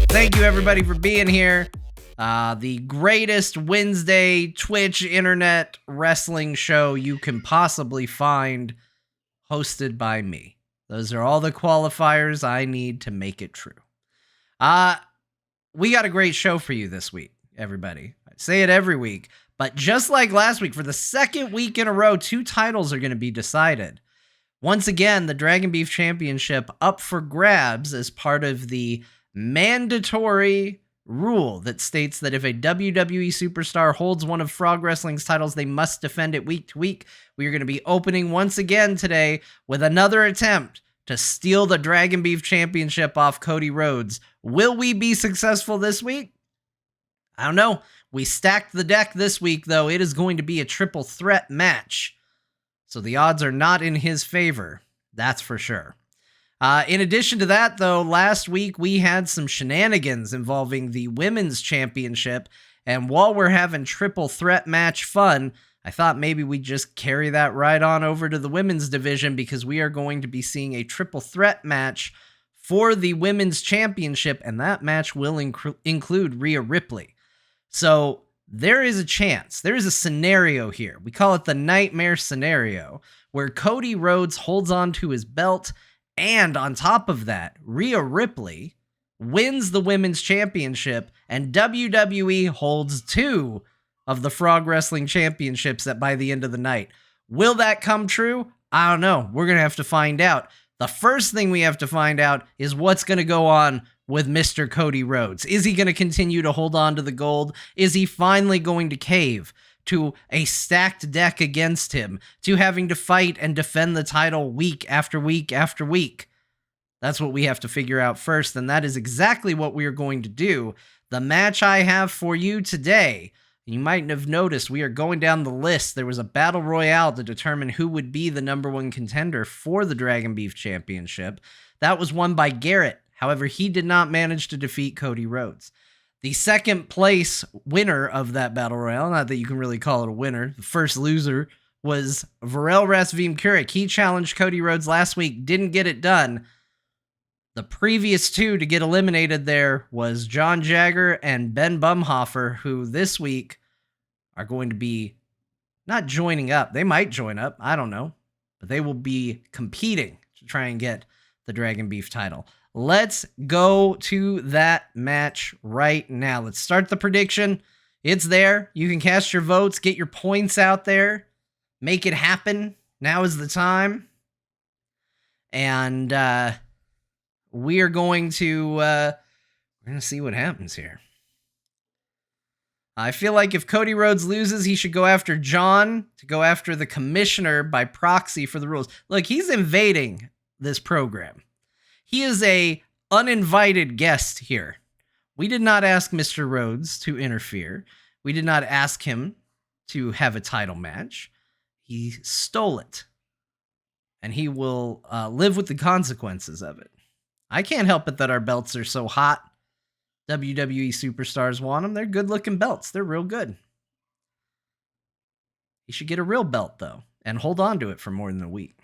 Thank you, everybody, for being here. The greatest Wednesday Twitch internet wrestling show you can possibly find, hosted by me. Those are all the qualifiers I need to make it true. We got a great show for you this week, everybody. I say it every week, but just like last week, for the second week in a row, 2 titles are going to be decided. Once again, the Dragon Beef Championship up for grabs as part of the mandatory rule that states that if a WWE superstar holds one of Frog Wrestling's titles, they must defend it week to week. We are going to be opening once again today with another attempt to steal the Dragon Beef Championship off Cody Rhodes. Will we be successful this week? I don't know. We stacked the deck this week, though. It is going to be a triple threat match, so the odds are not in his favor. That's for sure. In addition to that, though, last week we had some shenanigans involving the Women's Championship, and while we're having triple threat match fun, I thought maybe we'd just carry that right on over to the Women's Division, because we are going to be seeing a triple threat match for the Women's Championship, and that match will include Rhea Ripley. So there is a chance, there is a scenario here, we call it the nightmare scenario, where Cody Rhodes holds on to his belt, and on top of that, Rhea Ripley wins the Women's Championship, and WWE holds 2 of the Frog Wrestling Championships by the end of the night. Will that come true? I don't know. We're going to have to find out. The first thing we have to find out is what's going to go on with Mr. Cody Rhodes. Is he going to continue to hold on to the gold? Is he finally going to cave to a stacked deck against him, to having to fight and defend the title week after week after week? That's what we have to figure out first, and that is exactly what we are going to do. The match I have for you today, you might have noticed we are going down the list. There was a battle royale to determine who would be the number 1 contender for the Dragon Beef Championship. That was won by Garrett. However, he did not manage to defeat Cody Rhodes. The second place winner of that battle royale, not that you can really call it a winner, the first loser was Varel Rasvim Kurik. He challenged Cody Rhodes last week, didn't get it done. The previous 2 to get eliminated there was John Jagger and Ben Bumhoffer, who this week are going to be not joining up. They might join up, I don't know, but they will be competing to try and get the Dragon Beef title. Let's go to that match right now. Let's start the prediction. It's there. You can cast your votes, get your points out there, make it happen. Now is the time. And we are going to we're going to see what happens here. I feel like if Cody Rhodes loses, he should go after John to go after the commissioner by proxy for the rules. Look, he's invading this program. He is a uninvited guest here. We did not ask Mr. Rhodes to interfere. We did not ask him to have a title match. He stole it. And he will live with the consequences of it. I can't help it that our belts are so hot. WWE superstars want them. They're good-looking belts. They're real good. He should get a real belt, though, and hold on to it for more than a week.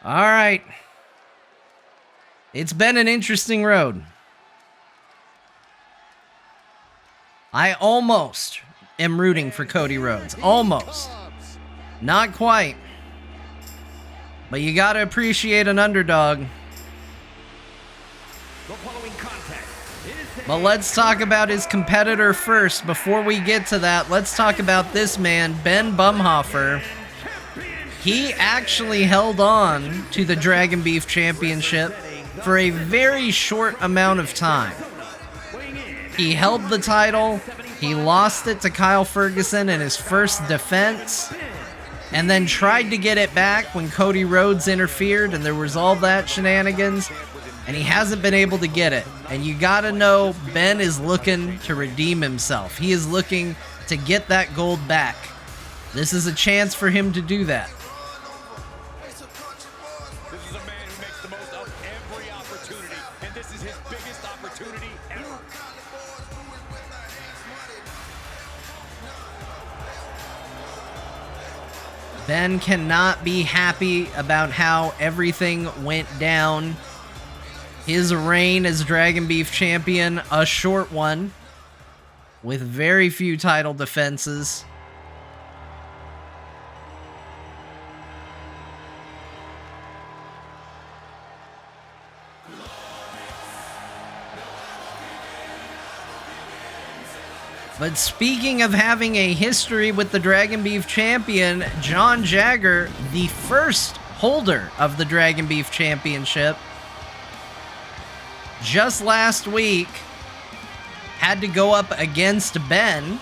All right. It's been an interesting road. I almost am rooting for Cody Rhodes. Almost. Not quite. But you gotta appreciate an underdog. But let's talk about his competitor first. Before we get to that, let's talk about this man, Ben Bumhoffer. He actually held on to the Dragon Beef Championship for a very short amount of time. He held the title, he lost it to Kyle Ferguson in his first defense, and then tried to get it back when Cody Rhodes interfered and there was all that shenanigans, and he hasn't been able to get it. And you gotta know, Ben is looking to redeem himself. He is looking to get that gold back. This is a chance for him to do that. Ben cannot be happy about how everything went down. His reign as Dragon Beef champion, a short one, with very few title defenses. But speaking of having a history with the Dragon Beef champion, John Jagger, the first holder of the Dragon Beef Championship, just last week had to go up against Ben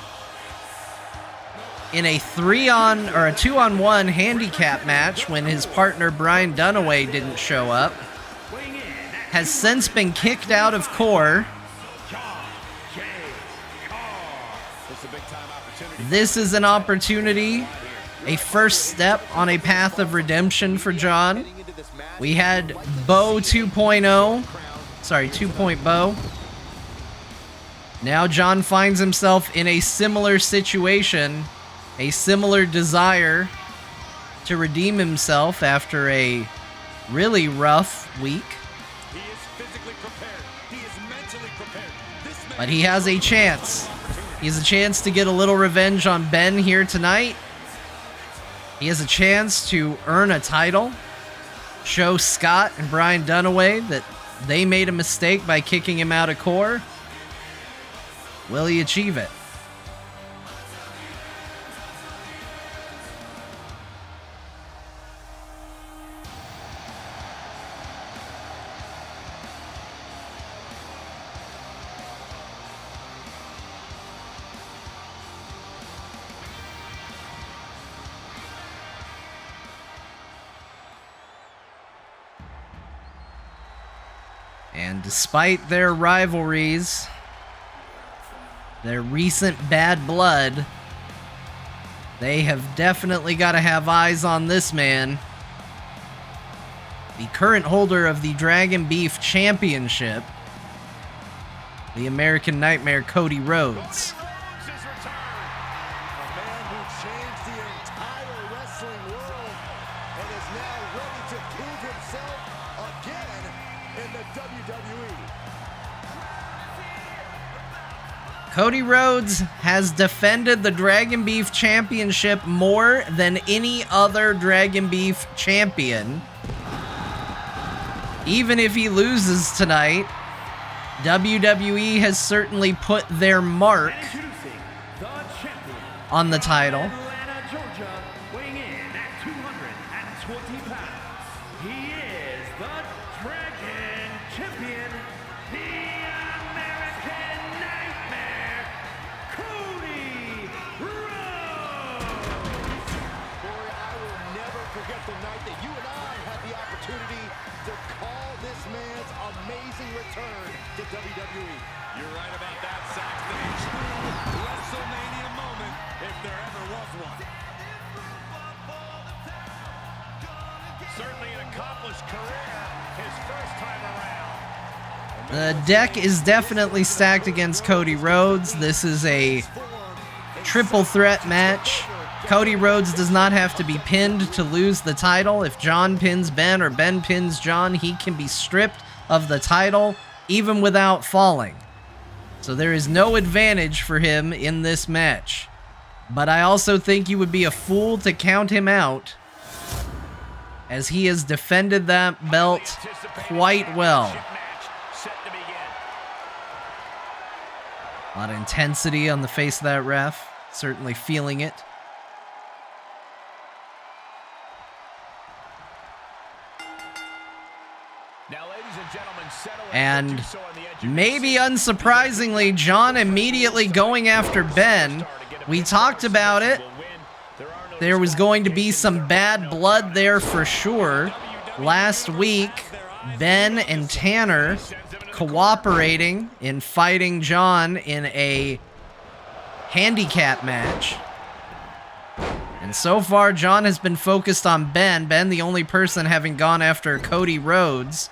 in a 2-on-1 handicap match when his partner Brian Dunaway didn't show up. Has since been kicked out of core. This is an opportunity, a first step on a path of redemption for John. We had Beau 2.0, sorry, 2.0 Beau. Now John finds himself in a similar situation, a similar desire to redeem himself after a really rough week. He is physically prepared. He is mentally prepared. But he has a chance. He has a chance to get a little revenge on Ben here tonight. He has a chance to earn a title. Show Scott and Brian Dunaway that they made a mistake by kicking him out of core. Will he achieve it? And despite their rivalries, their recent bad blood, they have definitely got to have eyes on this man. The current holder of the Dragon Beef Championship, the American Nightmare, Cody Rhodes. Cody Rhodes has defended the Dragon Beef Championship more than any other Dragon Beef champion. Even if he loses tonight, WWE has certainly put their mark on the title. The deck is definitely stacked against Cody Rhodes. This is a triple threat match. Cody Rhodes does not have to be pinned to lose the title. If John pins Ben or Ben pins John, he can be stripped of the title even without falling. So there is no advantage for him in this match. But I also think you would be a fool to count him out, as he has defended that belt quite well. A lot of intensity on the face of that ref. Certainly feeling it. Now, ladies and gentlemen, and maybe unsurprisingly, John immediately going after Ben. We talked about it. There was going to be some bad blood there for sure. Last week, Ben and Tanner cooperating in fighting John in a handicap match. And so far, John has been focused on Ben. Ben, the only person having gone after Cody Rhodes.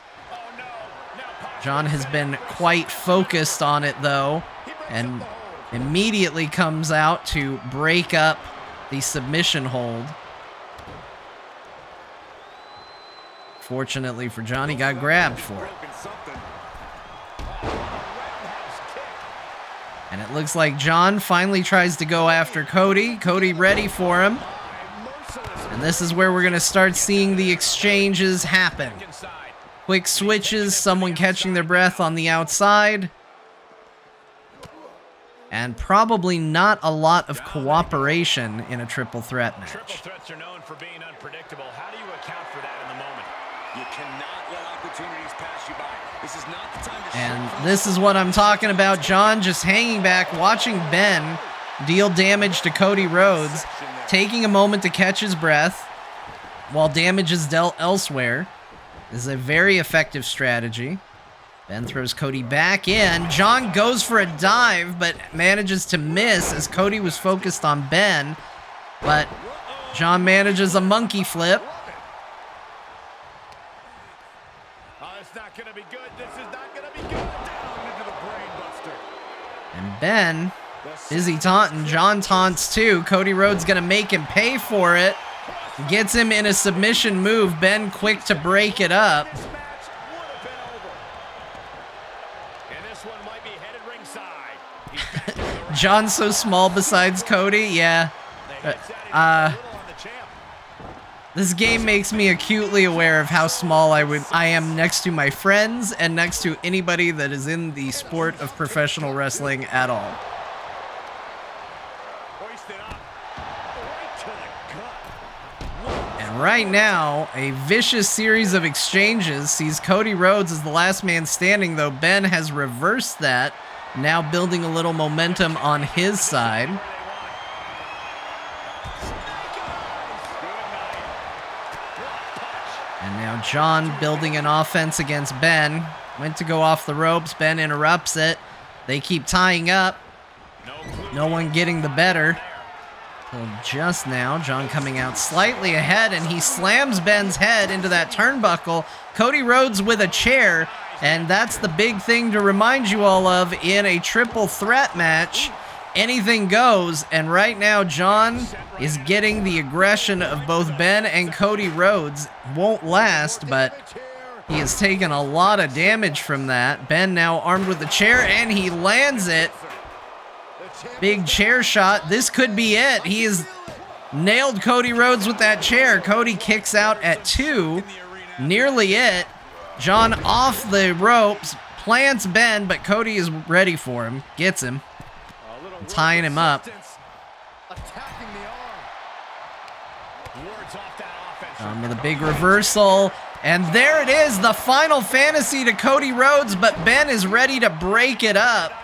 John has been quite focused on it, though, and immediately comes out to break up the submission hold. Unfortunately for John, he got grabbed for it. And it looks like John finally tries to go after Cody. Cody ready for him. And this is where we're going to start seeing the exchanges happen. Quick switches, someone catching their breath on the outside. And probably not a lot of cooperation in a triple threat match. Triple threats are known for being unpredictable. How do you account for that in the moment? You cannot let opportunities pass you by. This is not the time to And this is what I'm talking about. John just hanging back, watching Ben deal damage to Cody Rhodes, taking a moment to catch his breath while damage is dealt elsewhere. This is a very effective strategy. Ben throws Cody back in. John goes for a dive, but manages to miss as Cody was focused on Ben. But John manages a monkey flip. Oh, it's not going to be good. This is not going to be good. Down into the brain buster. And Ben, busy taunting. John taunts too. Cody Rhodes going to make him pay for it. Gets him in a submission move. Ben quick to break it up. John's so small besides Cody, yeah. This game makes me acutely aware of how small I am next to my friends and next to anybody that is in the sport of professional wrestling at all. And right now, a vicious series of exchanges sees Cody Rhodes as the last man standing, though Ben has reversed that. Now building a little momentum on his side. And now John building an offense against Ben. Went to go off the ropes. Ben interrupts it. They keep tying up. No one getting the better. Till just now, John coming out slightly ahead, and he slams Ben's head into that turnbuckle. Cody Rhodes with a chair. And that's the big thing to remind you all of in a triple threat match. Anything goes, and right now John is getting the aggression of both Ben and Cody Rhodes. Won't last, but he has taken a lot of damage from that. Ben now armed with the chair, and he lands it. Big chair shot. This could be it. He has nailed Cody Rhodes with that chair. Cody kicks out at 2. Nearly it. John off the ropes, plants Ben, but Cody is ready for him. Gets him. Tying him up. With a big reversal. And there it is, the final fantasy to Cody Rhodes, but Ben is ready to break it up.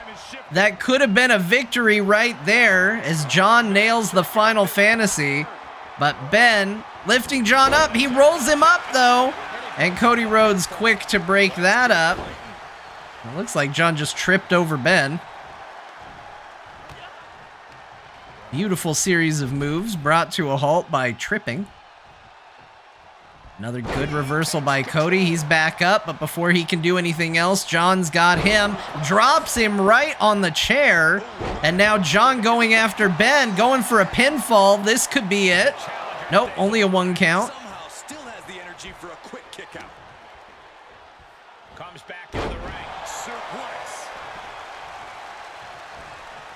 That could have been a victory right there as John nails the final fantasy. But Ben lifting John up. He rolls him up, though. And Cody Rhodes quick to break that up. It looks like John just tripped over Ben. Beautiful series of moves brought to a halt by tripping. Another good reversal by Cody. He's back up, but before he can do anything else, John's got him. Drops him right on the chair. And now John going after Ben, going for a pinfall. This could be it. Nope, only a 1 count. For a quick kick out. Comes back into the ring. Suplex.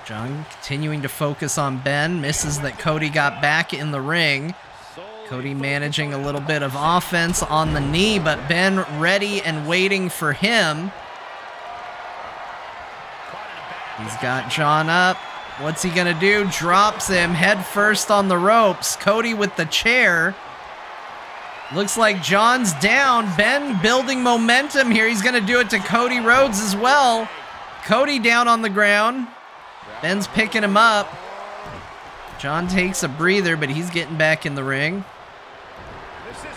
John continuing to focus on Ben. Misses that Cody got back in the ring. Cody managing a little bit of offense on the knee, but Ben ready and waiting for him. He's got John up. What's he gonna do? Drops him head first on the ropes. Cody with the chair. Looks like John's down. Ben building momentum here. He's going to do it to Cody Rhodes as well. Cody down on the ground. Ben's picking him up. John takes a breather, but he's getting back in the ring.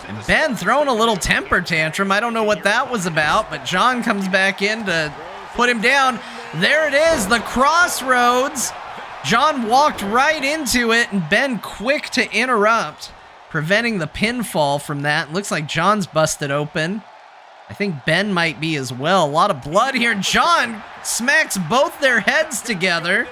And Ben throwing a little temper tantrum. I don't know what that was about, but John comes back in to put him down. There it is, the crossroads. John walked right into it, and Ben quick to interrupt, preventing the pinfall from that. Looks like John's busted open. I think Ben might be as well. A lot of blood here. John smacks both their heads together.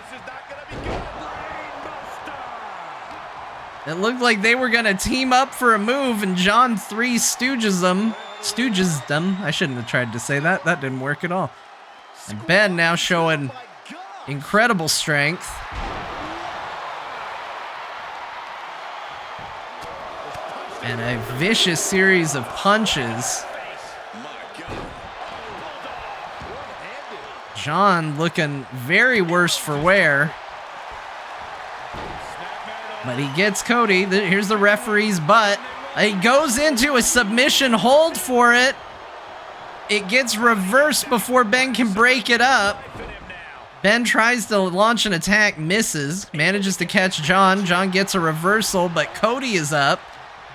It looked like they were going to team up for a move, and John Three Stooges them. Stooges them. I shouldn't have tried to say that. That didn't work at all. And Ben now showing incredible strength. And a vicious series of punches. John looking very worse for wear. But he gets Cody. Here's the referee's butt. He goes into a submission hold for it. It gets reversed before Ben can break it up. Ben tries to launch an attack, misses, manages to catch John. John gets a reversal, but Cody is up.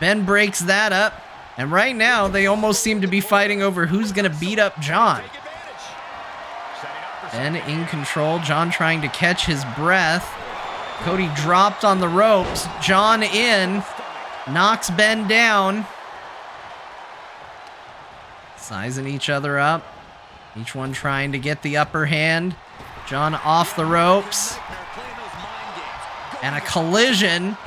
Ben breaks that up. And right now, they almost seem to be fighting over who's going to beat up John. Ben in control. John trying to catch his breath. Cody dropped on the ropes. John in. Knocks Ben down. Sizing each other up. Each one trying to get the upper hand. John off the ropes. And a collision.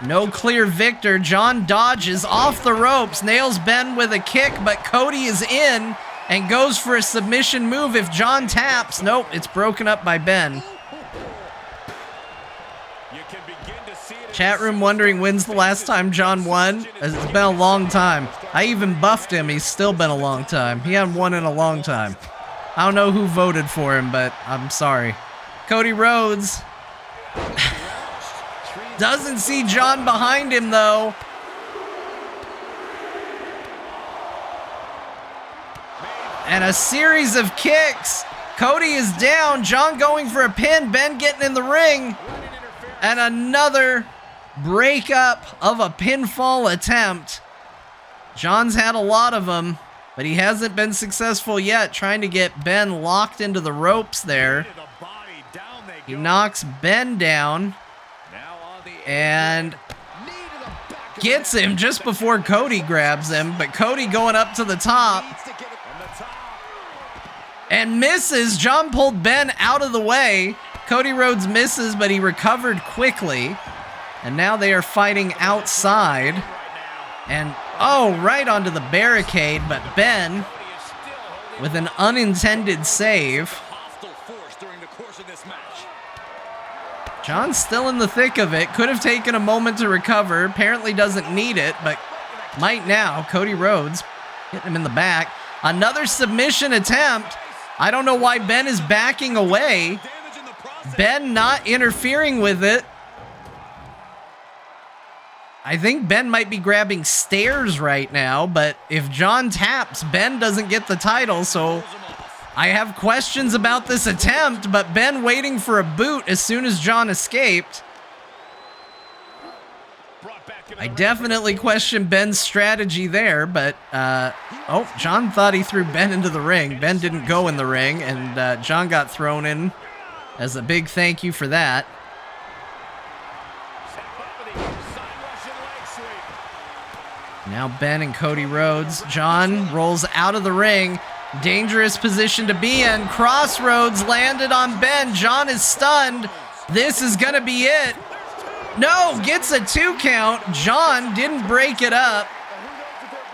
No clear victor. John dodges off the ropes. Nails Ben with a kick, but Cody is in and goes for a submission move. If John taps, nope, it's broken up by Ben. Chat room wondering when's the last time John won? It's been a long time. I even buffed him. He's still been a long time. He hadn't won in a long time. I don't know who voted for him, but I'm sorry. Cody Rhodes doesn't see John behind him, though. And a series of kicks. Cody is down. John going for a pin. Ben getting in the ring. And another breakup of a pinfall attempt. John's had a lot of them, but he hasn't been successful yet trying to get Ben locked into the ropes there. He knocks Ben down and gets him just before Cody grabs him, but Cody going up to the top and misses. John pulled Ben out of the way. Cody Rhodes misses, but he recovered quickly. And now they are fighting outside. And, oh, right onto the barricade, but Ben, with an unintended save. John's still in the thick of it. Could have taken a moment to recover. Apparently doesn't need it, but might now. Cody Rhodes hitting him in the back. Another submission attempt. I don't know why Ben is backing away. Ben not interfering with it. I think Ben might be grabbing stairs right now, but if John taps, Ben doesn't get the title, so I have questions about this attempt, but Ben waiting for a boot as soon as John escaped. I definitely question Ben's strategy there, but, oh, John thought he threw Ben into the ring. Ben didn't go in the ring, and John got thrown in as a big thank you for that. Now Ben and Cody Rhodes. John rolls out of the ring. Dangerous position to be in. Crossroads landed on Ben. John is stunned. This is going to be it. No, gets a 2 count. John didn't break it up.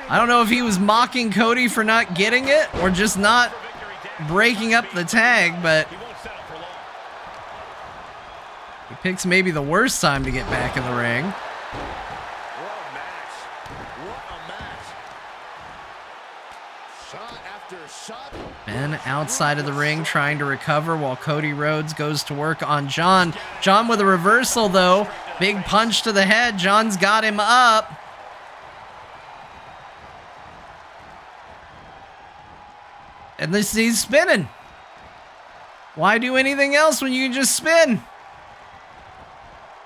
I don't know if he was mocking Cody for not getting it or just not breaking up the tag, but he picks maybe the worst time to get back in the ring. Ben outside of the ring trying to recover while Cody Rhodes goes to work on John. John with a reversal, though. Big punch to the head. John's got him up. And he's spinning. Why do anything else when you can just spin?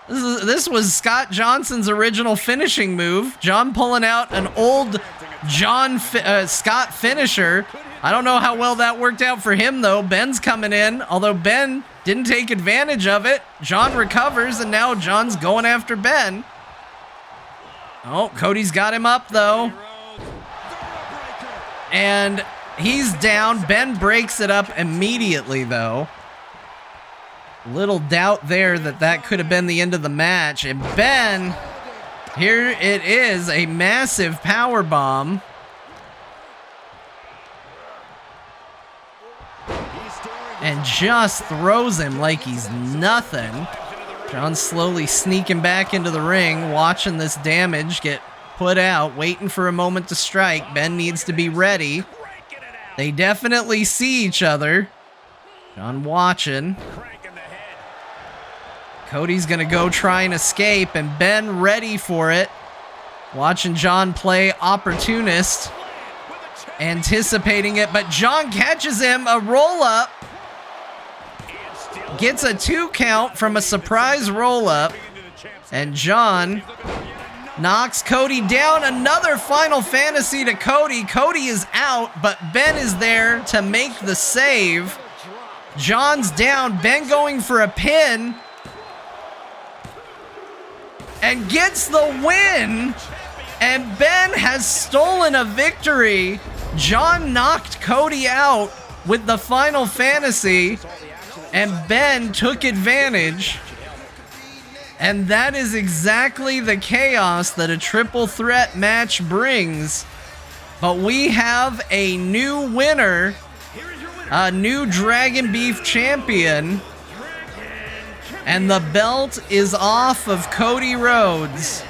This was Scott Johnson's original finishing move. John pulling out an old Scott finisher. I don't know how well that worked out for him, though. Ben's coming in, although Ben didn't take advantage of it. John recovers, and now John's going after Ben. Oh, Cody's got him up, though. And he's down. Ben breaks it up immediately, though. Little doubt there that could have been the end of the match. And Ben, here it is, a massive power bomb. and just throws him like he's nothing. John slowly sneaking back into the ring, watching this damage get put out, waiting for a moment to strike. Ben needs to be ready. They definitely see each other. John watching. Cody's gonna go try and escape, and Ben ready for it. Watching John play opportunist, anticipating it, but John catches him, a roll-up. Gets a 2 count from a surprise roll-up, and John knocks Cody down. Another Final Fantasy to Cody. Cody is out, but Ben is there to make the save. John's down, Ben going for a pin, and gets the win. And Ben has stolen a victory. John knocked Cody out with the Final Fantasy, and Ben took advantage. And that is exactly the chaos that a triple threat match brings. But we have a new winner, a new Dragon Beef champion, and the belt is off of Cody Rhodes.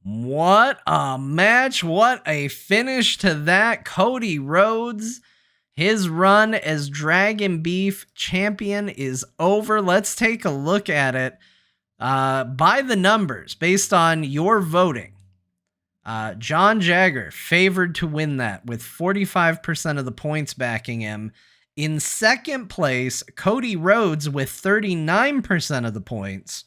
What a match. What a finish to that. Cody Rhodes, his run as Dragon Beef champion is over. Let's take a look at it by the numbers based on your voting. John Jagger favored to win that with 45% of the points backing him. In second place, Cody Rhodes with 39% of the points.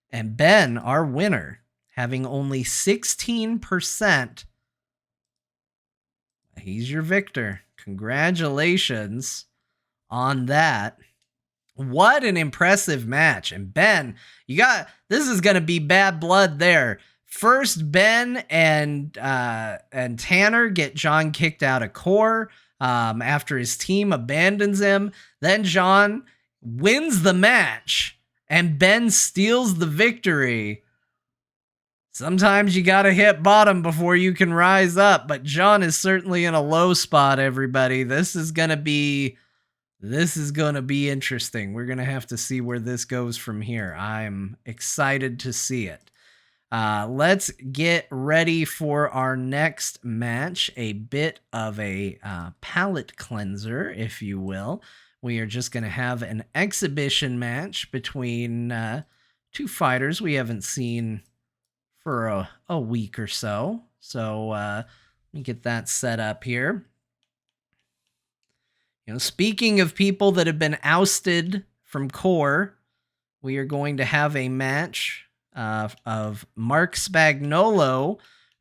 And Ben, our winner, having only 16%. He's your victor. Congratulations on that. What an impressive match. And Ben, this is going to be bad blood there. First, Ben and Tanner get John kicked out of core after his team abandons him. Then John wins the match and Ben steals the victory. Sometimes you got to hit bottom before you can rise up, but John is certainly in a low spot, everybody. This is going to be interesting. We're going to have to see where this goes from here. I'm excited to see it. Let's get ready for our next match, a bit of a palate cleanser, if you will. We are just going to have an exhibition match between two fighters we haven't seen for a week or so. So let me get that set up here. Speaking of people that have been ousted from core, we are going to have a match of Marc Spagnuolo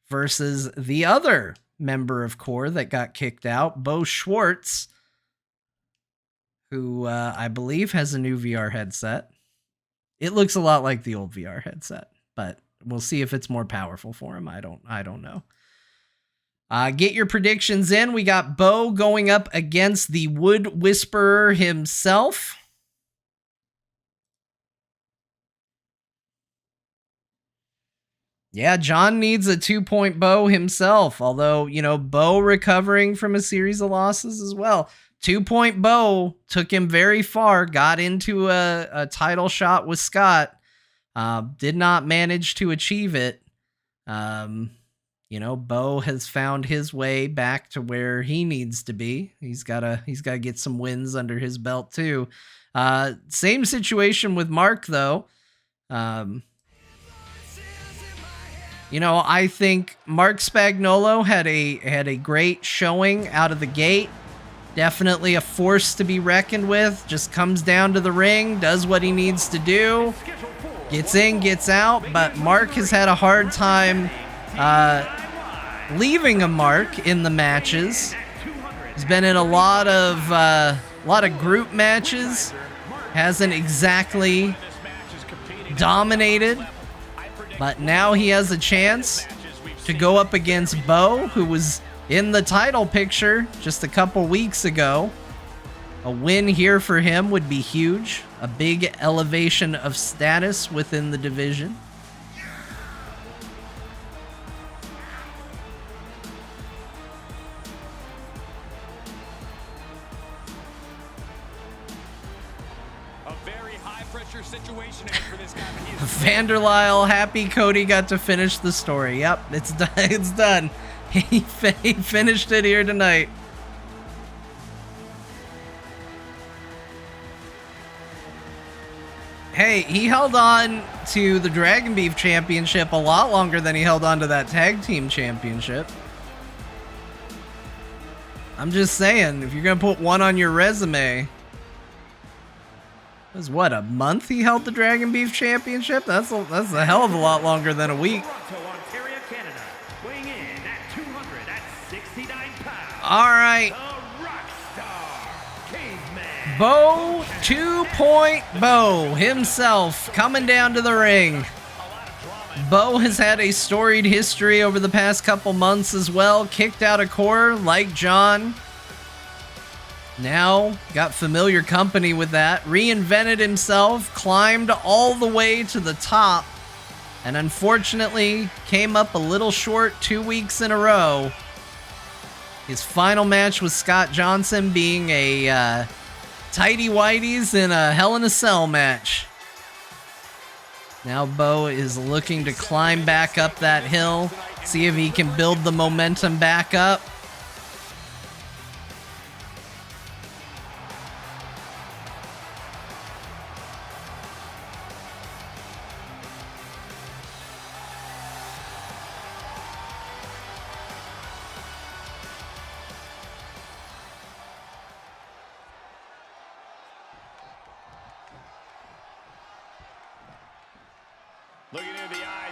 versus the other member of core that got kicked out, Beau Schwartz, who I believe has a new VR headset. It looks a lot like the old VR headset, but we'll see if it's more powerful for him. I don't know. Get your predictions in. We got Beau going up against the Wood Whisperer himself. Yeah, John needs a 2-point Beau himself, although, Beau recovering from a series of losses as well. 2-point Beau took him very far, got into a title shot with Scott, did not manage to achieve it. Beau has found his way back to where he needs to be. He's got to get some wins under his belt too. Same situation with Marc though. I think Marc Spagnuolo had a great showing out of the gate. Definitely a force to be reckoned with. Just comes down to the ring, does what he needs to do, gets in, gets out. But Marc has had a hard time leaving a mark in the matches. He's been in a lot of group matches. Hasn't exactly dominated. But now he has a chance to go up against Beau, who was in the title picture just a couple weeks ago. A win here for him would be huge. A big elevation of status within the division. A very high-pressure situation for this guy. Vanderlyle, happy Cody got to finish the story. Yep, it's done. It's done. He finished it here tonight. Hey, he held on to the Dragon Beef Championship a lot longer than he held on to that Tag Team Championship. I'm just saying, if you're going to put one on your resume, it was what, a month he held the Dragon Beef Championship? That's a hell of a lot longer than a week. All right. Beau 2.0 Beau himself coming down to the ring. Beau has had a storied history over the past couple months as well. Kicked out of core like John. Now got familiar company with that. Reinvented himself. Climbed all the way to the top. And unfortunately came up a little short 2 weeks in a row. His final match with Scott Johnson being a tighty whities in a Hell in a Cell match. Now Beau is looking to climb back up that hill, see if he can build the momentum back up.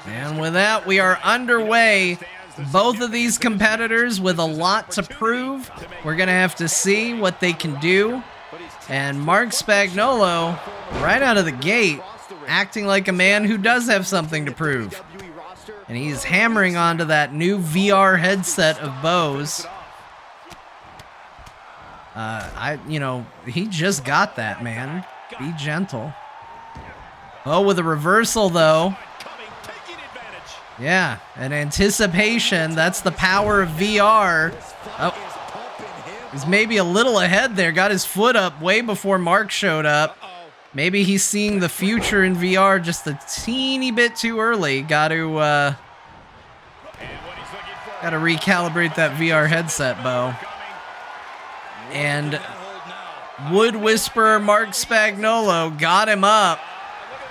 And with that, we are underway. Both of these competitors with a lot to prove. We're going to have to see what they can do. And Marc Spagnuolo, right out of the gate, acting like a man who does have something to prove. And he's hammering onto that new VR headset of Beau's. He just got that, man. Be gentle. Beau with a reversal, though. Yeah, an anticipation. That's the power of VR. Oh, he's maybe a little ahead there. Got his foot up way before Marc showed up. Maybe he's seeing the future in VR just a teeny bit too early. Got to recalibrate that VR headset, Beau. And Wood Whisperer Marc Spagnuolo got him up,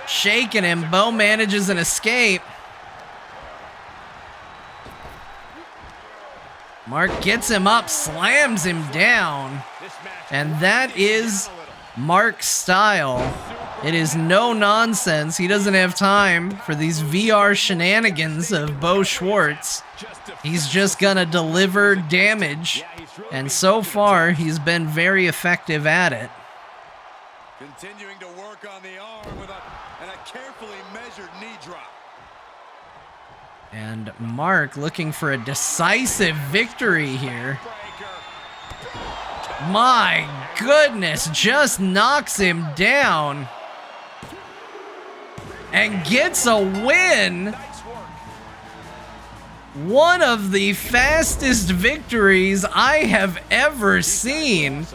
shaking him. Beau manages an escape. Marc gets him up, slams him down, and that is Marc's style. It is no nonsense. He doesn't have time for these VR shenanigans of Beau Schwartz. He's just gonna deliver damage, and so far he's been very effective at it. Continuing to work on the arm with a carefully measured knee drop. And Marc looking for a decisive victory here. My goodness, just knocks him down. And gets a win. One of the fastest victories I have ever seen.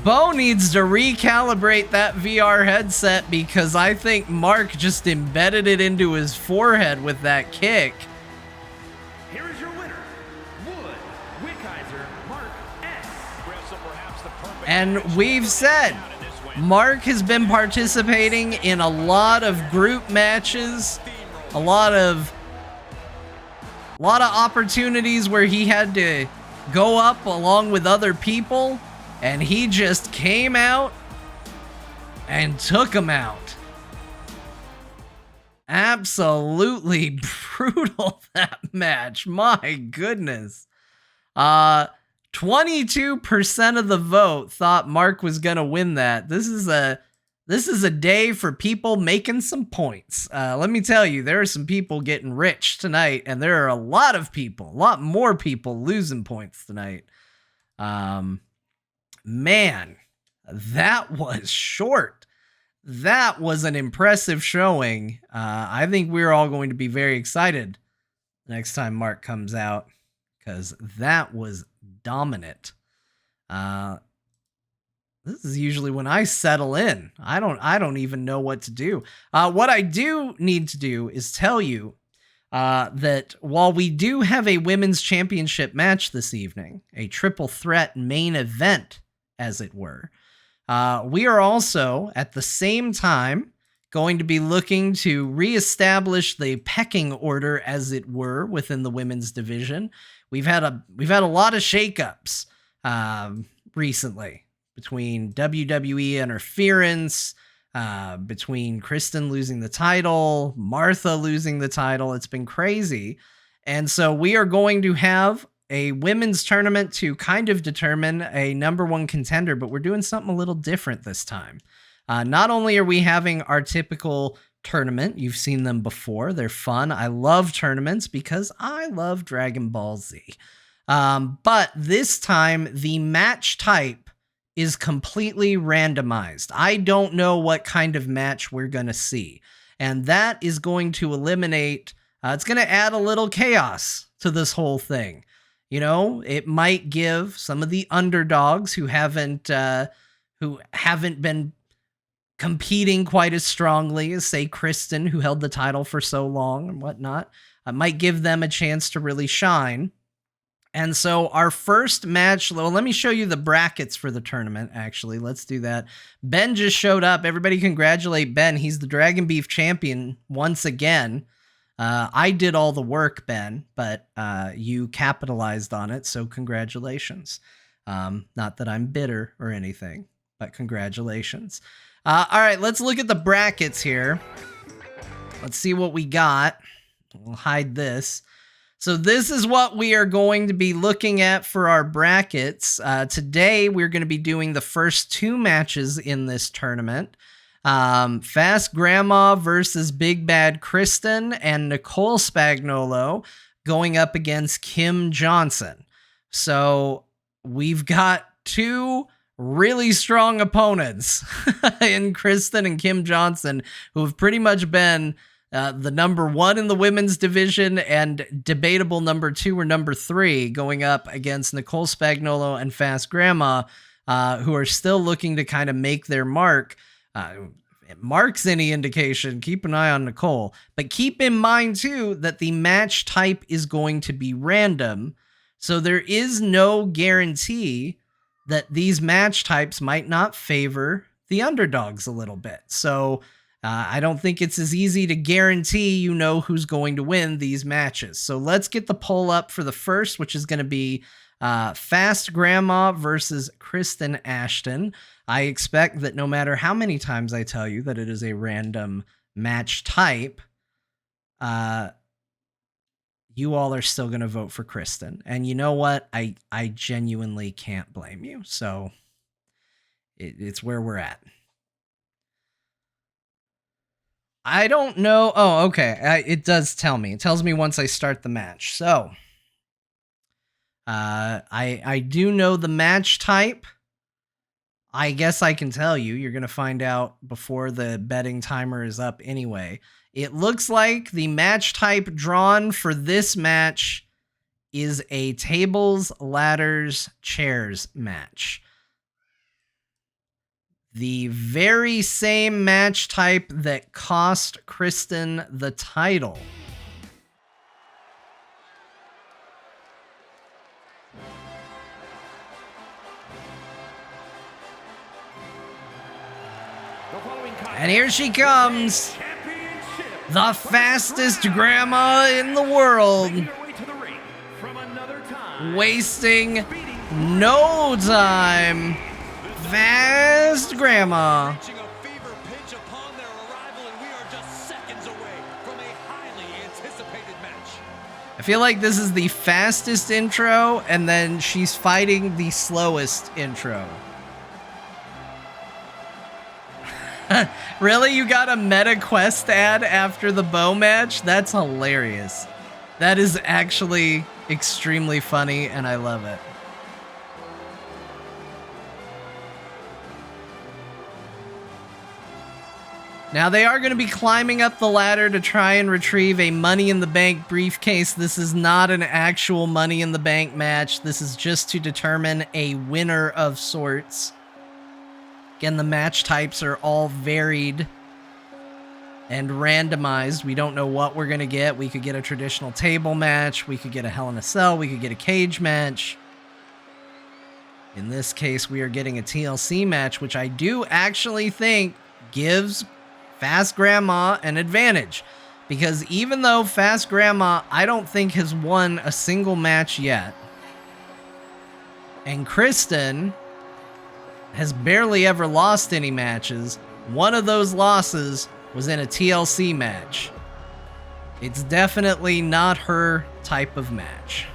Beau needs to recalibrate that VR headset because I think Marc just embedded it into his forehead with that kick. Here is your winner, Wood Wickheiser, Marc S. And we've said Marc has been participating in a lot of group matches, a lot of opportunities where he had to go up along with other people. And he just came out and took him out. Absolutely brutal, that match. My goodness. 22% of the vote thought Marc was going to win that. This is a This is a day for people making some points. Let me tell you, there are some people getting rich tonight, and there are a lot more people losing points tonight. Man, that was short. That was an impressive showing. I think we're all going to be very excited next time Marc comes out, because that was dominant. This is usually when I settle in. I don't even know what to do. What I do need to do is tell you that while we do have a women's championship match this evening, a triple threat main event, as it were, we are also at the same time going to be looking to reestablish the pecking order, as it were, within the women's division. We've had a lot of shakeups recently, between WWE interference, between Kristen losing the title, Martha losing the title. It's been crazy. And so we are going to have a women's tournament to kind of determine a number one contender, but we're doing something a little different this time. Not only are we having our typical tournament, you've seen them before, they're fun. I love tournaments because I love Dragon Ball Z. But this time, the match type is completely randomized. I don't know what kind of match we're going to see. And that is going to eliminate, it's going to add a little chaos to this whole thing. You know, it might give some of the underdogs who haven't been competing quite as strongly as, say, Kristen, who held the title for so long and whatnot. It might give them a chance to really shine. And so our first match, well, let me show you the brackets for the tournament, actually. Let's do that. Ben just showed up. Everybody congratulate Ben. He's the Dragon Beef champion once again. I did all the work, Ben, but you capitalized on it, so congratulations. Not that I'm bitter or anything, but congratulations. All right, let's look at the brackets here. Let's see what we got. We'll hide this. So this is what we are going to be looking at for our brackets. Today, we're going to be doing the first two matches in this tournament. Fast Grandma versus Big Bad Kristen and Nicole Spagnuolo going up against Kim Johnson. So we've got two really strong opponents in Kristen and Kim Johnson, who have pretty much been the number one in the women's division and debatable number two or number three, going up against Nicole Spagnuolo and Fast Grandma, who are still looking to kind of make their mark. If Marc's any indication, keep an eye on Nicole. But keep in mind, too, that the match type is going to be random. So there is no guarantee that these match types might not favor the underdogs a little bit. So I don't think it's as easy to guarantee you know who's going to win these matches. So let's get the poll up for the first, which is going to be Fast Grandma versus Kristen Ashton. I expect that no matter how many times I tell you that it is a random match type, you all are still going to vote for Kristen. And you know what? I genuinely can't blame you. So it's where we're at. I don't know. Oh, okay. It does tell me. It tells me once I start the match. So I do know the match type. I guess I can tell you. You're going to find out before the betting timer is up anyway. It looks like the match type drawn for this match is a tables, ladders, chairs match. The very same match type that cost Kristen the title. And here she comes, the fastest grandma in the world, wasting no time. Fast Grandma. I feel like this is the fastest intro, and then she's fighting the slowest intro. Really? You got a Meta Quest ad after the Beau match? That's hilarious. That is actually extremely funny, and I love it. Now, they are going to be climbing up the ladder to try and retrieve a Money in the Bank briefcase. This is not an actual Money in the Bank match. This is just to determine a winner of sorts. Again, the match types are all varied and randomized. We don't know what we're going to get. We could get a traditional table match. We could get a Hell in a Cell. We could get a cage match. In this case, we are getting a TLC match, which I do actually think gives Fast Grandma an advantage, because even though Fast Grandma I don't think has won a single match yet, and Kristen has barely ever lost any matches, one of those losses was in a TLC match. It's definitely not her type of match.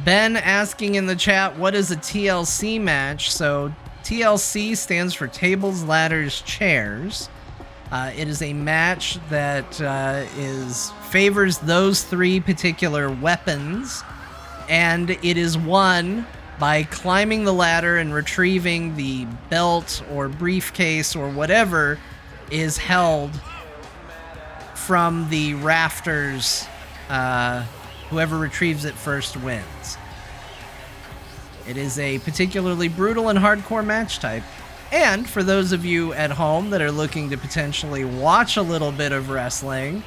Ben asking in the chat, what is a TLC match? So TLC stands for tables, ladders, chairs. It is a match that favors those three particular weapons, and it is won by climbing the ladder and retrieving the belt or briefcase or whatever is held from the rafters. Whoever retrieves it first wins. It is a particularly brutal and hardcore match type. And for those of you at home that are looking to potentially watch a little bit of wrestling,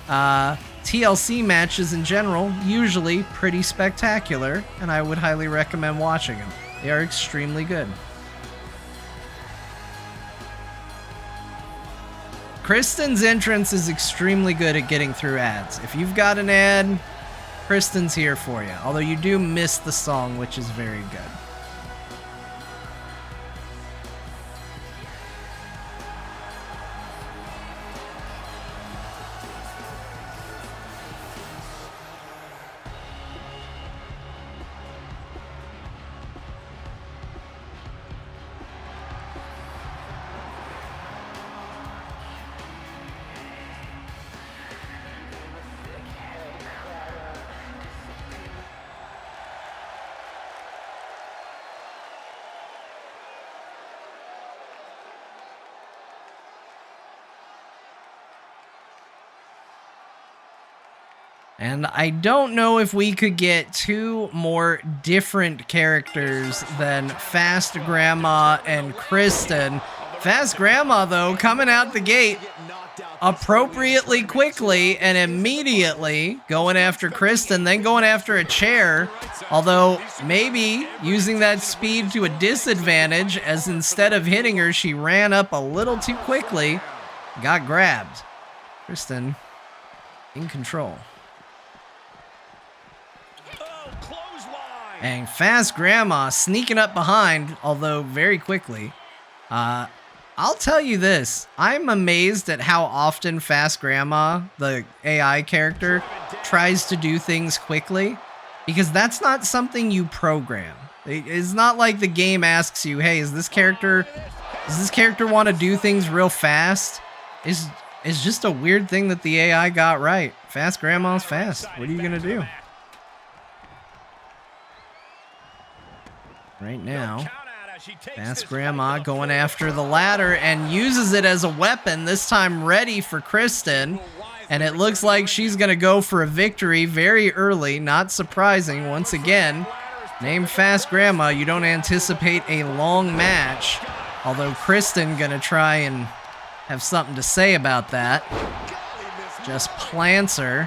TLC matches in general, usually pretty spectacular, and I would highly recommend watching them. They are extremely good. Kristen's entrance is extremely good at getting through ads. If you've got an ad, Kristen's here for you, although you do miss the song, which is very good. And I don't know if we could get two more different characters than Fast Grandma and Kristen. Fast Grandma, though, coming out the gate appropriately quickly and immediately going after Kristen, then going after a chair. Although maybe using that speed to a disadvantage, as instead of hitting her, she ran up a little too quickly, got grabbed. Kristen in control. And Fast Grandma sneaking up behind, although very quickly. I'll tell you this. I'm amazed at how often Fast Grandma, the AI character, tries to do things quickly, because that's not something you program. It's not like the game asks you, hey, does this character want to do things real fast? It's just a weird thing that the AI got right. Fast Grandma's fast. What are you going to do? Right now, Fast Grandma going after the ladder and uses it as a weapon, this time ready for Kristen. And it looks like she's going to go for a victory very early. Not surprising. Once again, named Fast Grandma, you don't anticipate a long match. Although Kristen going to try and have something to say about that. Just plants her.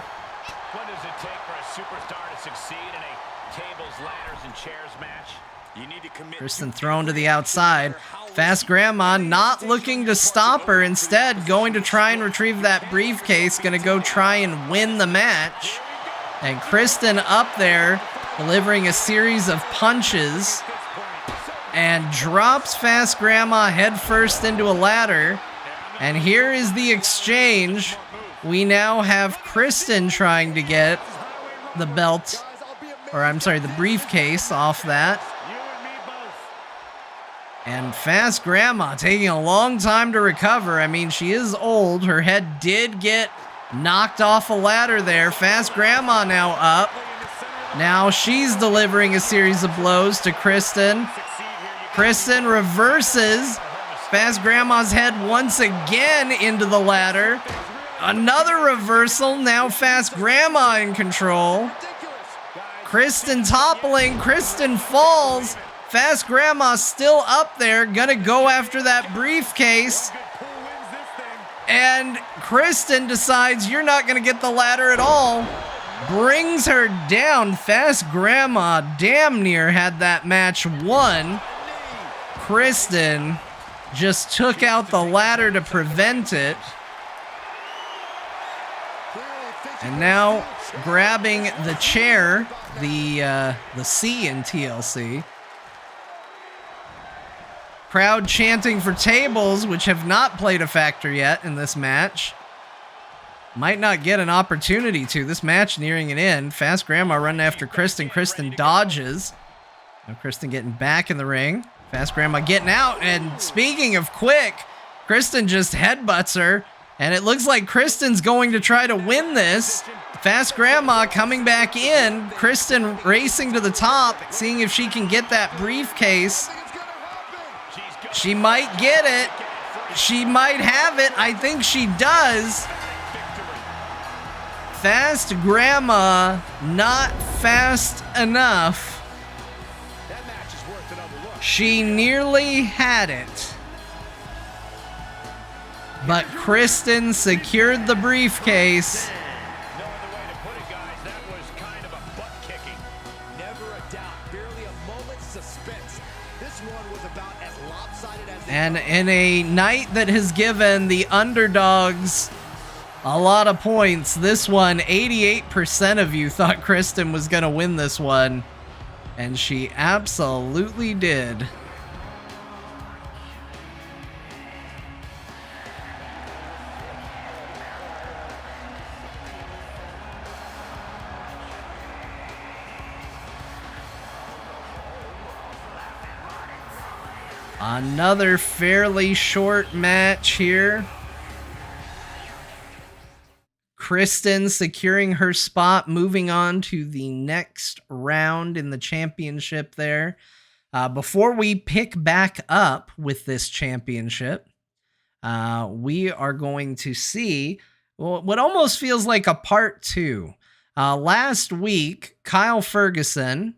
What does it take for a superstar to succeed in a tables, ladders, and chairs match? You need to commit. Kristen thrown to the outside. Fast Grandma not looking to stop her. Instead, going to try and retrieve that briefcase. Going to go try and win the match. And Kristen up there delivering a series of punches. and drops Fast Grandma headfirst into a ladder. And here is the exchange. We now have Kristen trying to get the belt, or I'm sorry, the briefcase off that. And Fast Grandma taking a long time to recover. I mean, she is old. Her head did get knocked off a ladder there. Fast Grandma now up. Now she's delivering a series of blows to Kristen. Kristen reverses Fast Grandma's head once again into the ladder. Another reversal. Now Fast Grandma in control. Kristen toppling. Kristen falls. Fast Grandma still up there, gonna go after that briefcase. And Kristen decides you're not gonna get the ladder at all. Brings her down. Fast Grandma damn near had that match won. Kristen just took out the ladder to prevent it. And now grabbing the chair, the C in TLC. Crowd chanting for tables, which have not played a factor yet in this match. Might not get an opportunity to. This match nearing an end. Fast Grandma running after Kristen. Kristen dodges. Now Kristen getting back in the ring. Fast Grandma getting out. And speaking of quick, Kristen just headbutts her. And it looks like Kristen's going to try to win this. Fast Grandma coming back in. Kristen racing to the top, seeing if she can get that briefcase. She might get it. She might have it. I think she does. Fast Grandma, not fast enough. She nearly had it. But Kristen secured the briefcase. And in a night that has given the underdogs a lot of points, this one, 88% of you thought Kristen was going to win this one. And she absolutely did. Another fairly short match here. Kristen securing her spot, moving on to the next round in the championship there. Before we pick back up with this championship, we are going to see what almost feels like a part two. Last week, Kyle Ferguson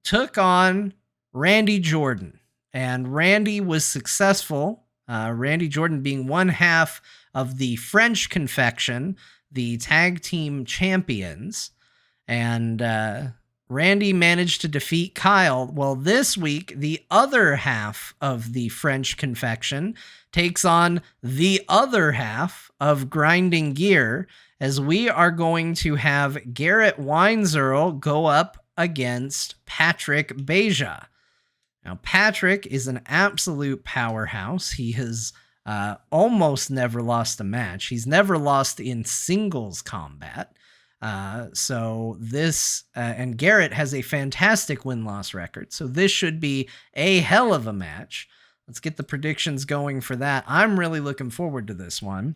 took on Randy Jordan. And Randy was successful, Randy Jordan being one half of the French Confection, the tag team champions. And Randy managed to defeat Kyle. Well, this week, the other half of the French Confection takes on the other half of Grinding Gear, as we are going to have Garrett Weinzierl go up against Patrick Beja. Now, Patrick is an absolute powerhouse. He has almost never lost a match. He's never lost in singles combat. So this, and Garrett has a fantastic win-loss record. So this should be a hell of a match. Let's get the predictions going for that. I'm really looking forward to this one.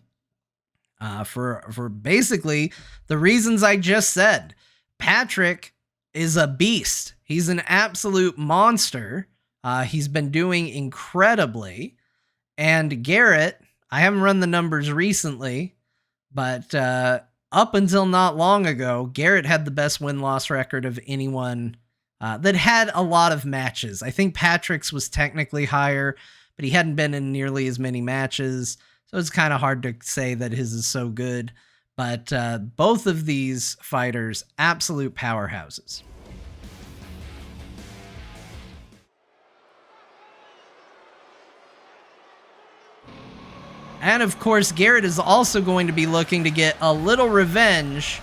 For basically the reasons I just said. Patrick is a beast. He's an absolute monster. He's been doing incredibly. And Garrett, I haven't run the numbers recently, but up until not long ago, Garrett had the best win-loss record of anyone that had a lot of matches. I think Patrick's was technically higher, but he hadn't been in nearly as many matches, so it's kind of hard to say that his is so good. But both of these fighters, absolute powerhouses. And of course, Garrett is also going to be looking to get a little revenge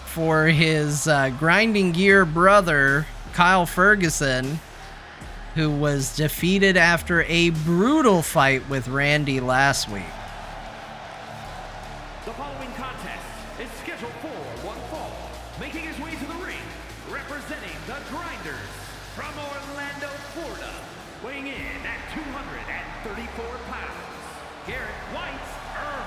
for his Grinding Gear brother, Kyle Ferguson. who was defeated after a brutal fight with Randy last week. The following contest is scheduled for one fall. Making his way to the ring, representing the Grinders from Orlando, Florida, weighing in at 234 pounds, Garrett Weinzierl.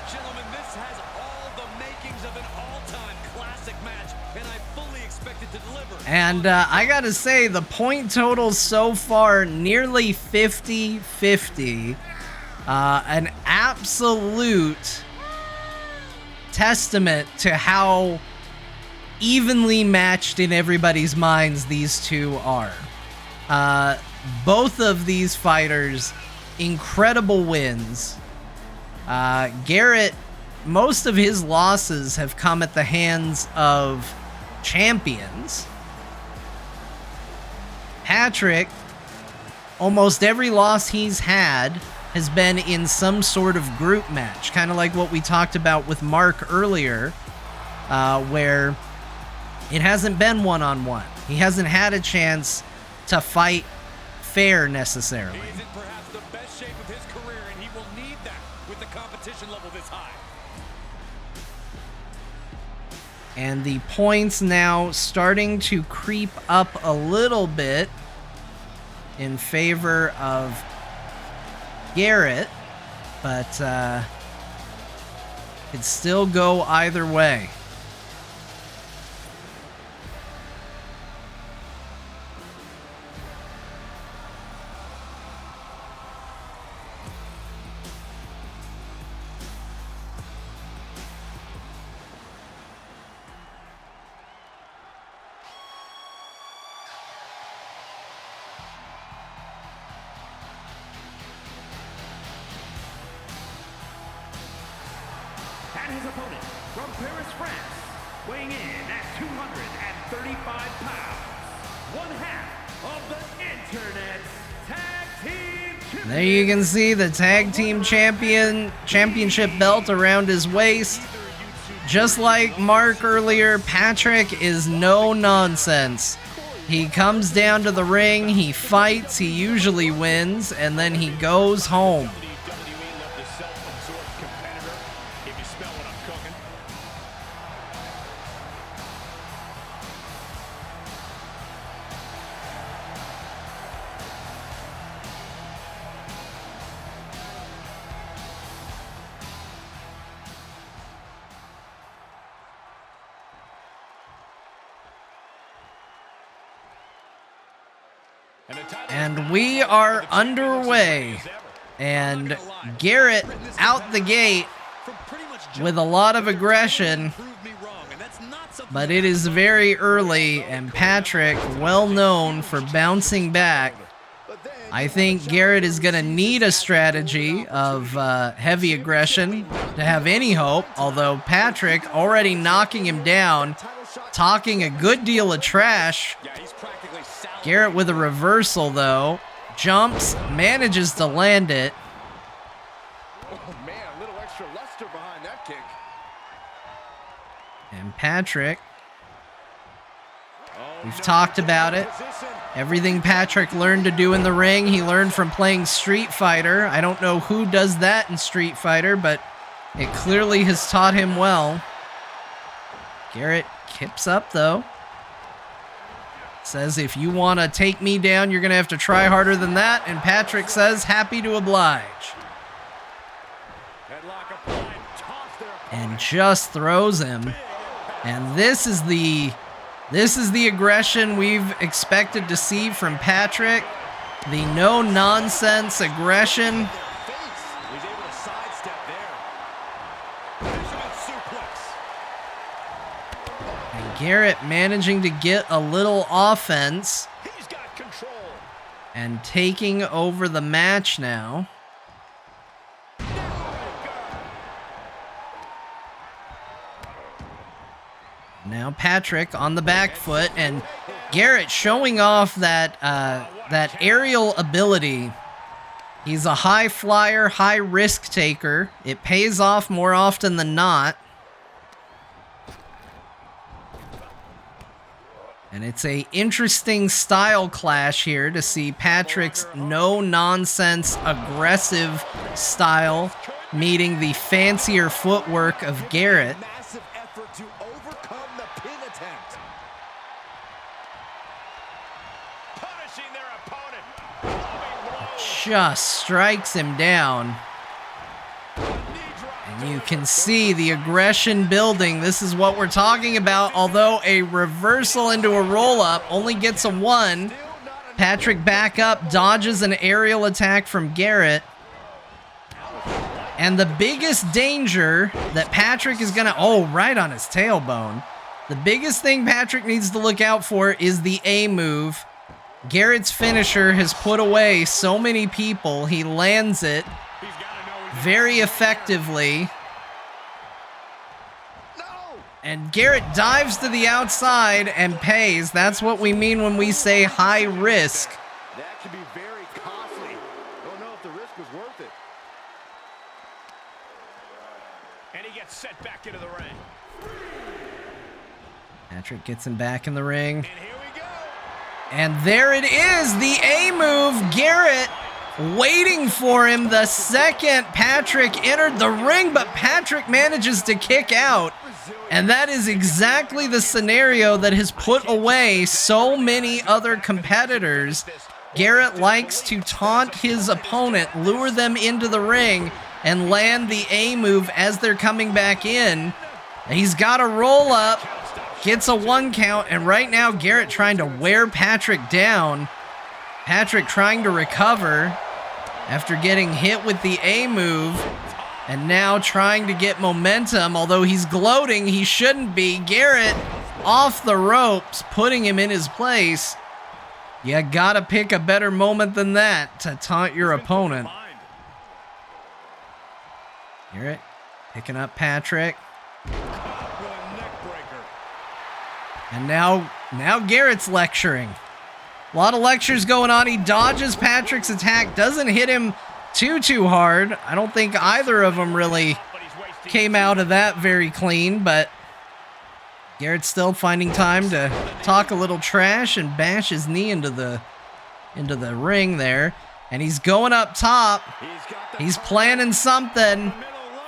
Gentlemen, this has all the makings of an all-time classic match, and I fully expect it to deliver. And I gotta say, the point total so far, nearly 50-50. An absolute testament to how evenly matched in everybody's minds these two are. Both of these fighters, incredible wins. Garrett, most of his losses have come at the hands of champions. Patrick, almost every loss he's had has been in some sort of group match, kind of like what we talked about with Marc earlier, where it hasn't been one-on-one. He hasn't had a chance to fight fair necessarily. He's in perhaps the best shape of his career, and he will need that with the competition level this high. And the points now starting to creep up a little bit in favor of Garrett, but could still go either way. And his opponent from Paris, France, weighing in at 235 pounds, one half of the Internet's Tag Team Champions. There you can see the Tag Team Championship belt around his waist. Just like Marc earlier, Patrick is no nonsense. He comes down to the ring, he fights, he usually wins, and then he goes home. And we are underway. And Garrett out the gate with a lot of aggression. But it is very early, and Patrick, well known for bouncing back. I think Garrett is going to need a strategy of heavy aggression to have any hope. Although Patrick already knocking him down, talking a good deal of trash. Garrett with a reversal, though. Jumps, manages to land it. Oh, man, a little extra luster behind that kick. And Patrick, we've talked about it. Everything Patrick learned to do in the ring, he learned from playing Street Fighter. I don't know who does that in Street Fighter, but it clearly has taught him well. Garrett kips up, though. Says, if you want to take me down, you're going to have to try harder than that. And Patrick says, happy to oblige. And just throws him. And this is the aggression we've expected to see from Patrick. The no-nonsense aggression. Garrett managing to get a little offense and taking over the match now. Now Patrick on the back foot, and Garrett showing off that that aerial ability. He's a high flyer, high risk taker. It pays off more often than not. And it's a interesting style clash here to see Patrick's no-nonsense, aggressive style meeting the fancier footwork of Garrett. Massive effort to overcome the pin attempt. Punishing their opponent. Just strikes him down. And you can see the aggression building. This is what we're talking about. Although a reversal into a roll-up only gets a 1. Patrick back up, dodges an aerial attack from Garrett. And the biggest danger that Patrick is going to... Oh, right on his tailbone. The biggest thing Patrick needs to look out for is the A move. Garrett's finisher has put away so many people. He lands it very effectively. And Garrett dives to the outside and pays. That's what we mean when we say high risk. That can be very costly. Don't know if the risk was worth it. And he gets set back into the ring. Patrick gets him back in the ring. And here we go. And there it is, the A move. Garrett waiting for him the second Patrick entered the ring, but Patrick manages to kick out. And that is exactly the scenario that has put away so many other competitors. Garrett likes to taunt his opponent, lure them into the ring, and land the A move as they're coming back in. He's got a roll up, gets a 1 count, and right now Garrett trying to wear Patrick down. Patrick trying to recover after getting hit with the A move, and now trying to get momentum. Although he's gloating, he shouldn't be. Garrett off the ropes, putting him in his place. You gotta pick a better moment than that to taunt your opponent. Garrett picking up Patrick. And now Garrett's lecturing. A lot of lectures going on. He dodges Patrick's attack, doesn't hit him too hard. I don't think either of them really came out of that very clean, but Garrett's still finding time to talk a little trash and bash his knee into the ring there. And he's going up top. He's planning something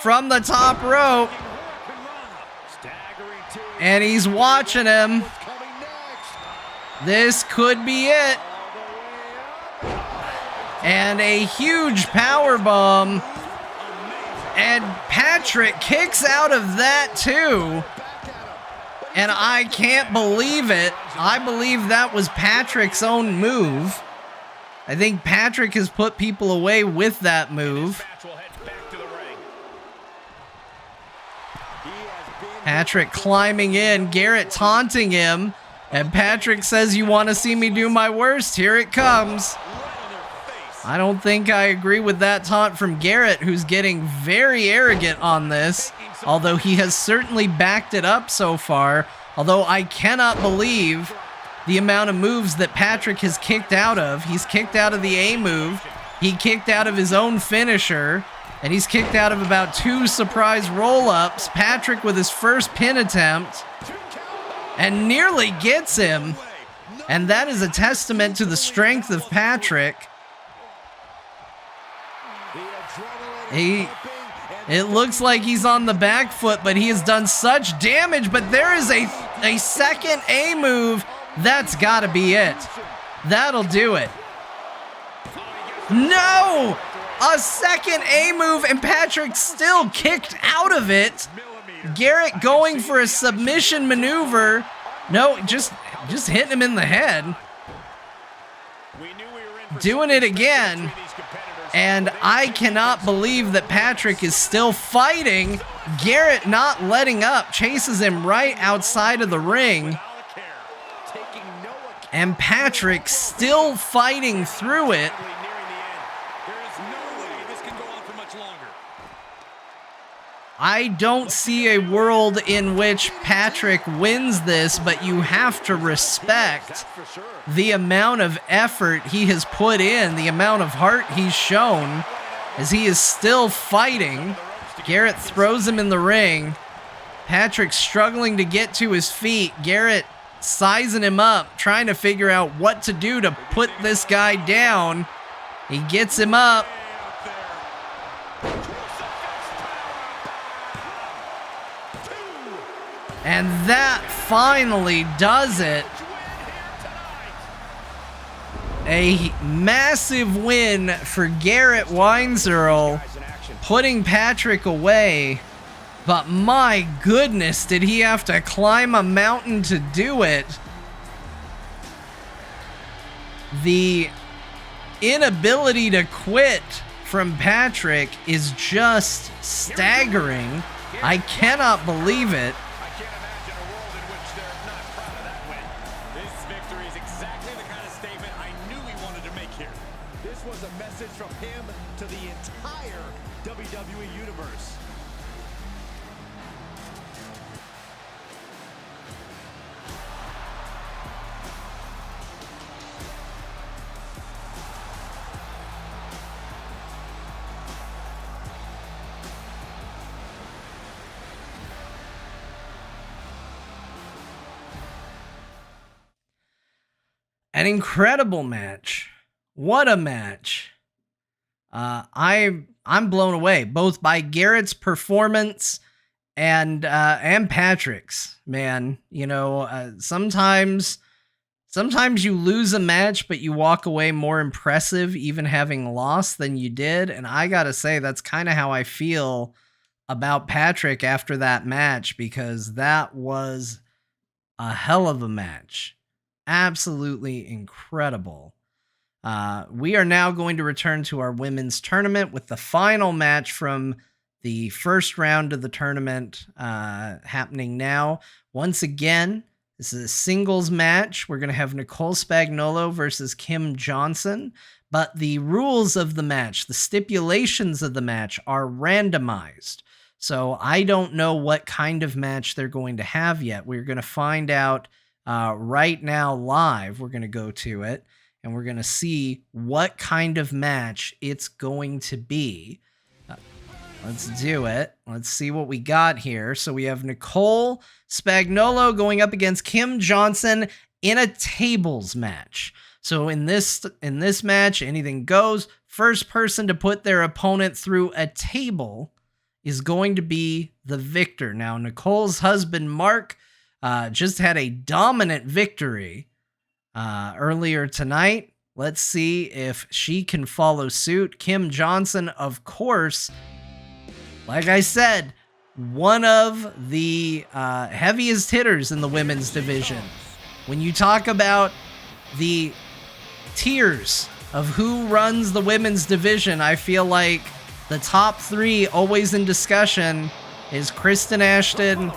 from the top rope. And he's watching him. This could be it. And a huge power bomb. And Patrick kicks out of that too. And I can't believe it. I believe that was Patrick's own move. I think Patrick has put people away with that move. Patrick climbing in, Garrett taunting him, and Patrick says, "You want to see me do my worst? Here it comes." I don't think I agree with that taunt from Garrett, who's getting very arrogant on this, although he has certainly backed it up so far. Although I cannot believe the amount of moves that Patrick has kicked out of. He's kicked out of the A move, he kicked out of his own finisher, and he's kicked out of about 2 surprise roll-ups. Patrick with his first pin attempt, and nearly gets him. And that is a testament to the strength of Patrick. It looks like he's on the back foot, but he has done such damage. But there is a second A move. That's got to be it. That'll do it. No! A second A move, and Patrick still kicked out of it. Garrett going for a submission maneuver. No, just hitting him in the head. Doing it again. And I cannot believe that Patrick is still fighting. Garrett not letting up, chases him right outside of the ring. And Patrick still fighting through it. I don't see a world in which Patrick wins this, but you have to respect the amount of effort he has put in, the amount of heart he's shown, as he is still fighting. Garrett throws him in the ring. Patrick struggling to get to his feet. Garrett sizing him up, trying to figure out what to do to put this guy down. He gets him up. And that finally does it. A massive win for Garrett Weinzierl, putting Patrick away. But my goodness, did he have to climb a mountain to do it? The inability to quit from Patrick is just staggering. I cannot believe it. I can't imagine a world in which they're not proud of that win. This victory is exactly the kind of statement I knew he wanted to make here. This was a message from him to the entire WWE Universe. An incredible match. What a match. I'm blown away both by Garrett's performance and Patrick's. Man, you know, sometimes you lose a match, but you walk away more impressive even having lost than you did. And I gotta say, that's kind of how I feel about Patrick after that match, because that was a hell of a match. Absolutely incredible. We are now going to return to our women's tournament with the final match from the first round of the tournament happening now. Once again, this is a singles match. We're going to have Nicole Spagnuolo versus Kim Johnson, but the rules of the match, the stipulations of the match are randomized. So I don't know what kind of match they're going to have yet. We're going to find out right now live. We're going to go to it and we're going to see what kind of match it's going to be. Let's do it. Let's see what we got here. So we have Nicole Spagnuolo going up against Kim Johnson in a tables match. So in this match, anything goes. First person to put their opponent through a table is going to be the victor. Now, Nicole's husband, Marc, just had a dominant victory earlier tonight. Let's see if she can follow suit. Kim Johnson, of course, like I said, one of the heaviest hitters in the women's division. When you talk about the tiers of who runs the women's division, I feel like the top three always in discussion is Kristen, Ashton,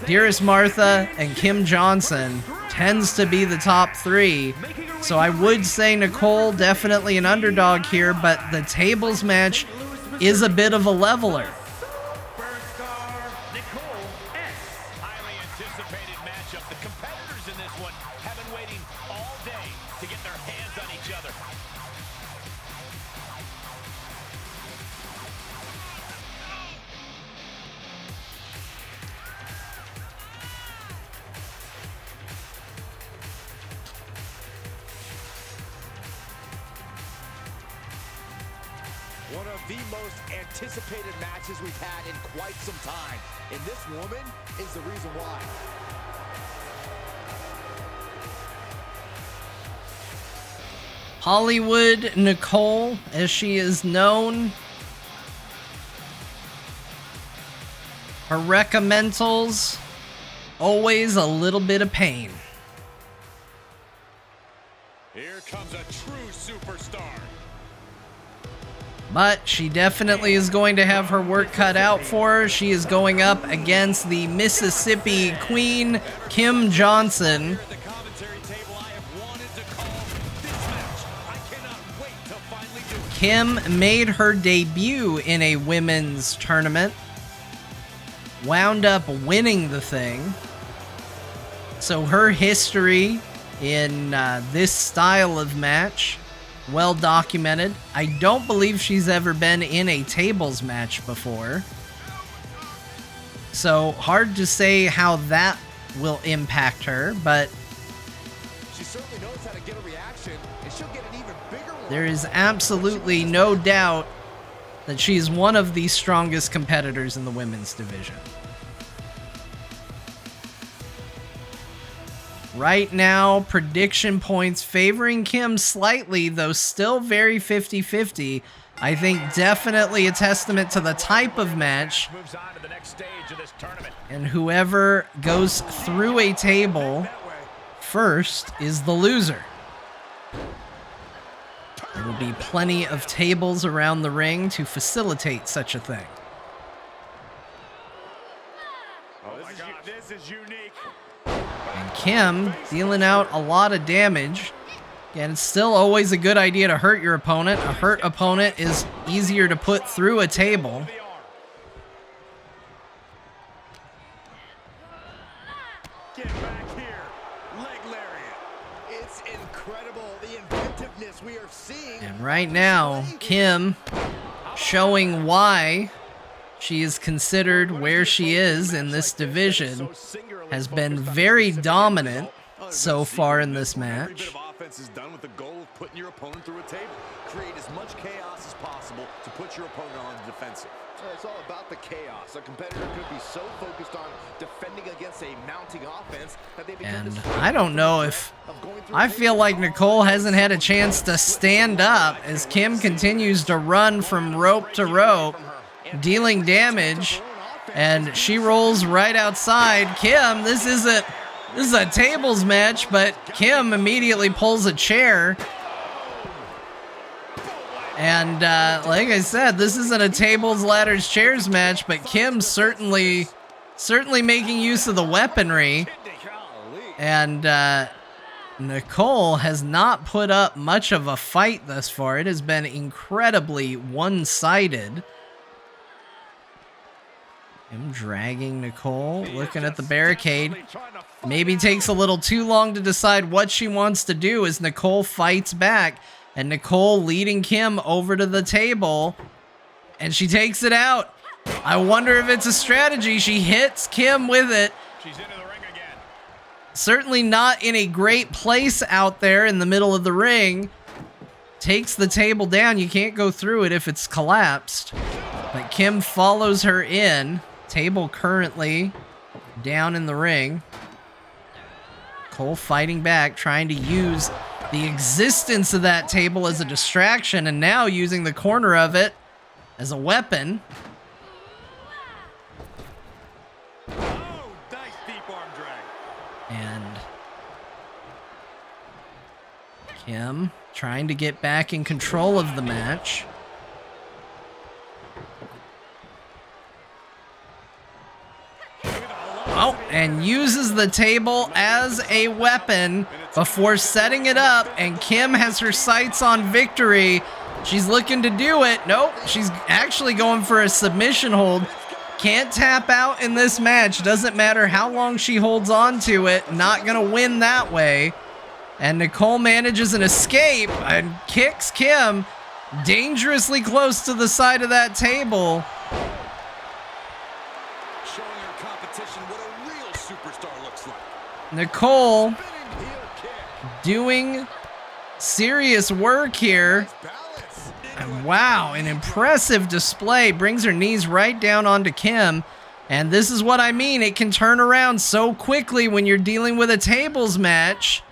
Dearest Martha, and Kim Johnson tends to be the top three. So I would say Nicole definitely an underdog here, but the tables match is a bit of a leveler. Highly anticipated matchup. The competitors in this one have been waiting all day to get their hands on each other. One of the most anticipated matches we've had in quite some time. And this woman is the reason why. Hollywood Nicole, as she is known. Her recommendals, always a little bit of pain. Here comes a true superstar. But she definitely is going to have her work cut out for her. She is going up against the Mississippi Queen, Kim Johnson. At the commentary table, I have wanted to call this match. I cannot wait to finally do it. Kim made her debut in a women's tournament. Wound up winning the thing. So her history in this style of match, well documented. I don't believe she's ever been in a tables match before. So hard to say how that will impact her, but She certainly knows how to get a reaction, and she'll get an even bigger one. there is absolutely no doubt that she is one of the strongest competitors in the women's division. Right now, prediction points favoring Kim slightly, though still very 50-50. I think definitely a testament to the type of match. Moves on to the next stage of this tournament. And whoever goes through a table first is the loser. There will be plenty of tables around the ring to facilitate such a thing. Oh my God, this is unique. And Kim dealing out a lot of damage. Again, it's still always a good idea to hurt your opponent. A hurt opponent is easier to put through a table. Get back here. Leg lariat. It's incredible, the inventiveness we are seeing. And right now, Kim showing why she is considered where she is in this division has been very dominant so far in this Every match. bit of offense is done with the goal of putting your opponent through a table. Create as much chaos as possible to put your opponent on the defensive. It's all about the chaos. A competitor could be so focused on defending against a mounting offense that they become And distracted I don't know if I feel like Nicole hasn't had a chance to stand up as Kim continues to run from rope to rope, dealing damage, and she rolls right outside. Kim, this is a tables match, but Kim immediately pulls a chair. And like I said, this isn't a tables, ladders, chairs match, but Kim certainly making use of the weaponry. And Nicole has not put up much of a fight thus far. It has been incredibly one-sided. Him dragging Nicole, looking at the barricade. Maybe takes a little too long to decide what she wants to do as Nicole fights back. And Nicole leading Kim over to the table. And she takes it out. I wonder if it's a strategy. She hits Kim with it. She's into the ring again. Certainly not in a great place out there in the middle of the ring. Takes the table down. You can't go through it if it's collapsed. But Kim follows her in. Table currently down in the ring. Cole fighting back, trying to use the existence of that table as a distraction, and now using the corner of it as a weapon. Oh, nice deep arm drag. And Kim trying to get back in control of the match. Oh, and uses the table as a weapon before setting it up, and Kim has her sights on victory. She's looking to do it. Nope, she's actually going for a submission hold. Can't tap out in this match. Doesn't matter how long she holds on to it. Not gonna win that way. And Nicole manages an escape and kicks Kim dangerously close to the side of that table. showing her competition what a real superstar looks like. Nicole Spinning heel kick. doing serious work here. Balance. And wow, an impressive display. Brings her knees right down onto Kim. And this is what I mean. It can turn around so quickly when you're dealing with a tables match.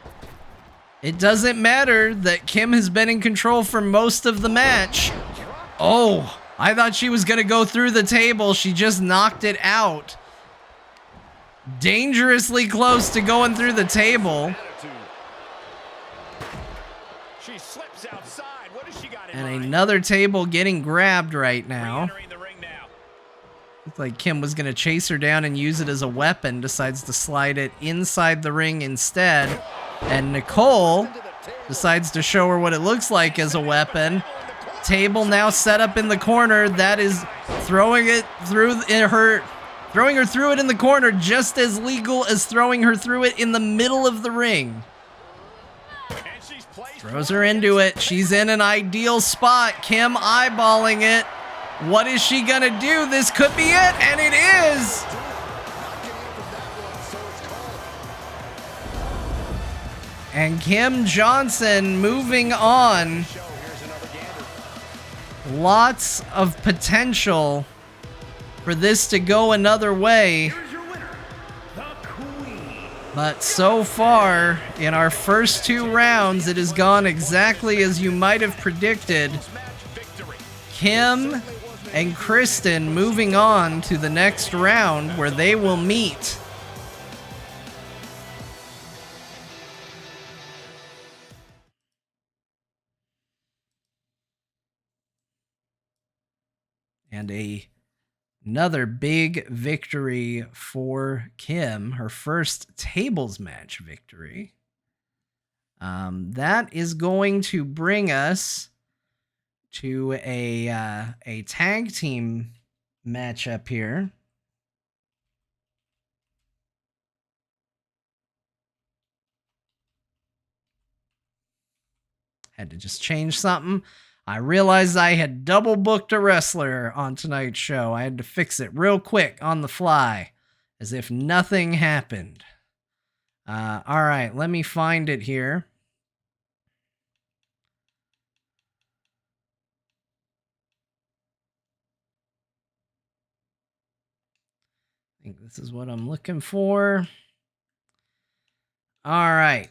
It doesn't matter that Kim has been in control for most of the match. Oh, I thought she was going to go through the table. She just knocked it out. Dangerously close to going through the table. She slips outside. What does she got in And mind? another table getting grabbed right now. Re-entering the ring now. Looked like Kim was going to chase her down and use it as a weapon. Decides to slide it inside the ring instead. And Nicole decides to show her what it looks like as a weapon. Table now set up in the corner. That is throwing her through it in the corner, just as legal as throwing her through it in the middle of the ring. And she's placed Throws her into it. She's in an ideal spot. Kim eyeballing it. What is she gonna do? This could be it, and it is. And Kim Johnson moving on. Lots of potential for this to go another way. Here's your winner, the Queen. But so far, in our first 2 rounds, it has gone exactly as you might have predicted. Kim and Kristen moving on to the next round where they will meet. And another big victory for Kim, her first tables match victory. That is going to bring us to a tag team matchup here. Had to just change something. I realized I had double booked a wrestler on tonight's show. I had to fix it real quick on the fly, as if nothing happened. All right, let me find it here. I think this is what I'm looking for. All right.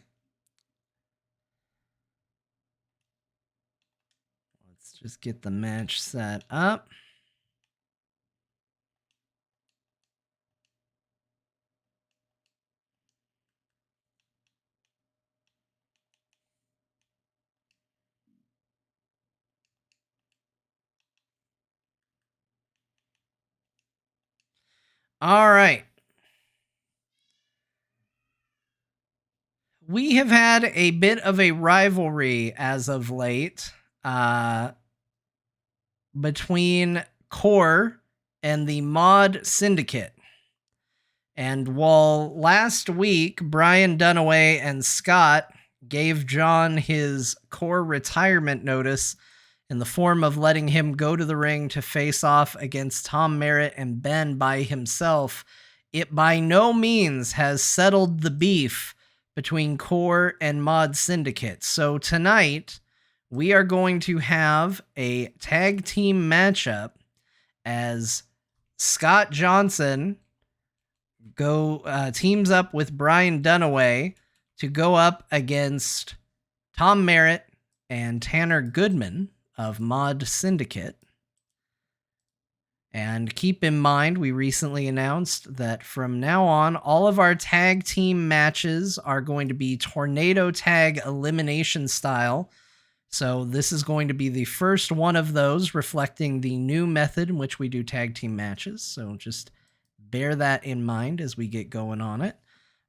Let's just get the match set up. All right. We have had a bit of a rivalry as of late between Core and the Mod Syndicate. And while last week Brian Dunaway and Scott gave John his Core retirement notice in the form of letting him go to the ring to face off against Tom Merritt and Ben by himself, it by no means has settled the beef between Core and Mod Syndicate. So tonight, we are going to have a tag team matchup as Scott Johnson teams up with Brian Dunaway to go up against Tom Merritt and Tanner Goodman of Mod Syndicate. And keep in mind, we recently announced that from now on, all of our tag team matches are going to be tornado tag elimination style. So this is going to be the first one of those, reflecting the new method in which we do tag team matches. So just bear that in mind as we get going on it.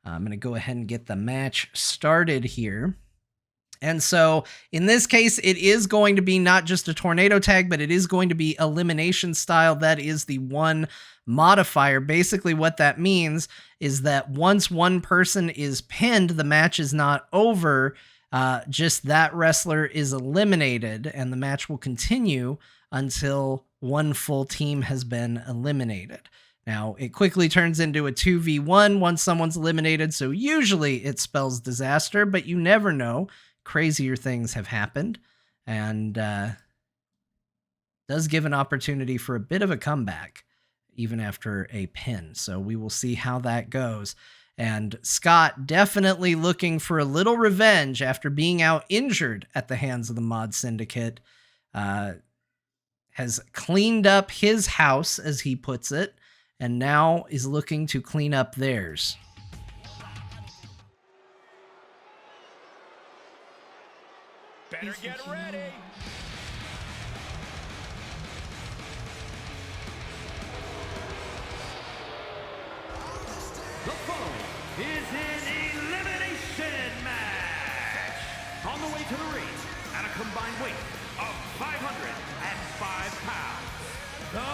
I'm going to go ahead and get the match started here. And so in this case, it is going to be not just a tornado tag, but it is going to be elimination style. That is the one modifier. Basically what that means is that once one person is pinned, the match is not over. Just that wrestler is eliminated, and the match will continue until one full team has been eliminated. Now, it quickly turns into a 2v1 once someone's eliminated, so usually it spells disaster, but you never know. Crazier things have happened, and does give an opportunity for a bit of a comeback, even after a pin. So we will see how that goes. And Scott definitely looking for a little revenge after being out injured at the hands of the Mod Syndicate. Has cleaned up his house, as he puts it, and now is looking to clean up theirs. Better get ready. The foe is an elimination match. On the way to the ring, at a combined weight of 505 pounds, the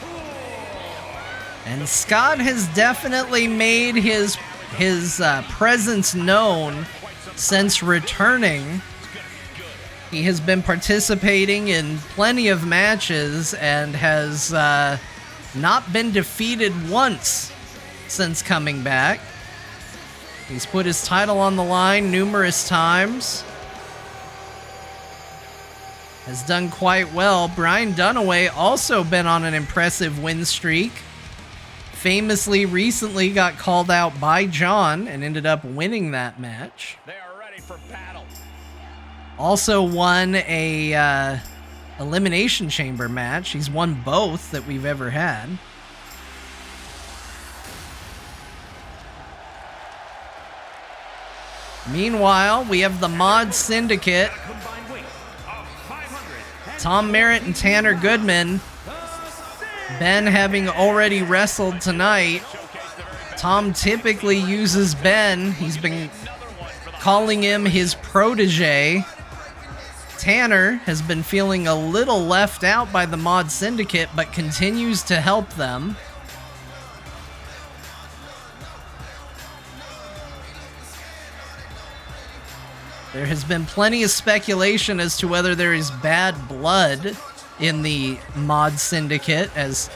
Core. And Scott has definitely made his presence known since returning. He has been participating in plenty of matches and has not been defeated once since coming back. He's put his title on the line numerous times. Has done quite well. Brian Dunaway also been on an impressive win streak. Famously recently got called out by John and ended up winning that match. They are ready for battle. Also won a Elimination Chamber match. He's won both that we've ever had. Meanwhile, we have the Mod Syndicate. Tom Merritt and Tanner Goodman. Ben having already wrestled tonight. Tom typically uses Ben. He's been calling him his protege. Tanner has been feeling a little left out by the Mod Syndicate, but continues to help them. There has been plenty of speculation as to whether there is bad blood in the Mod Syndicate, as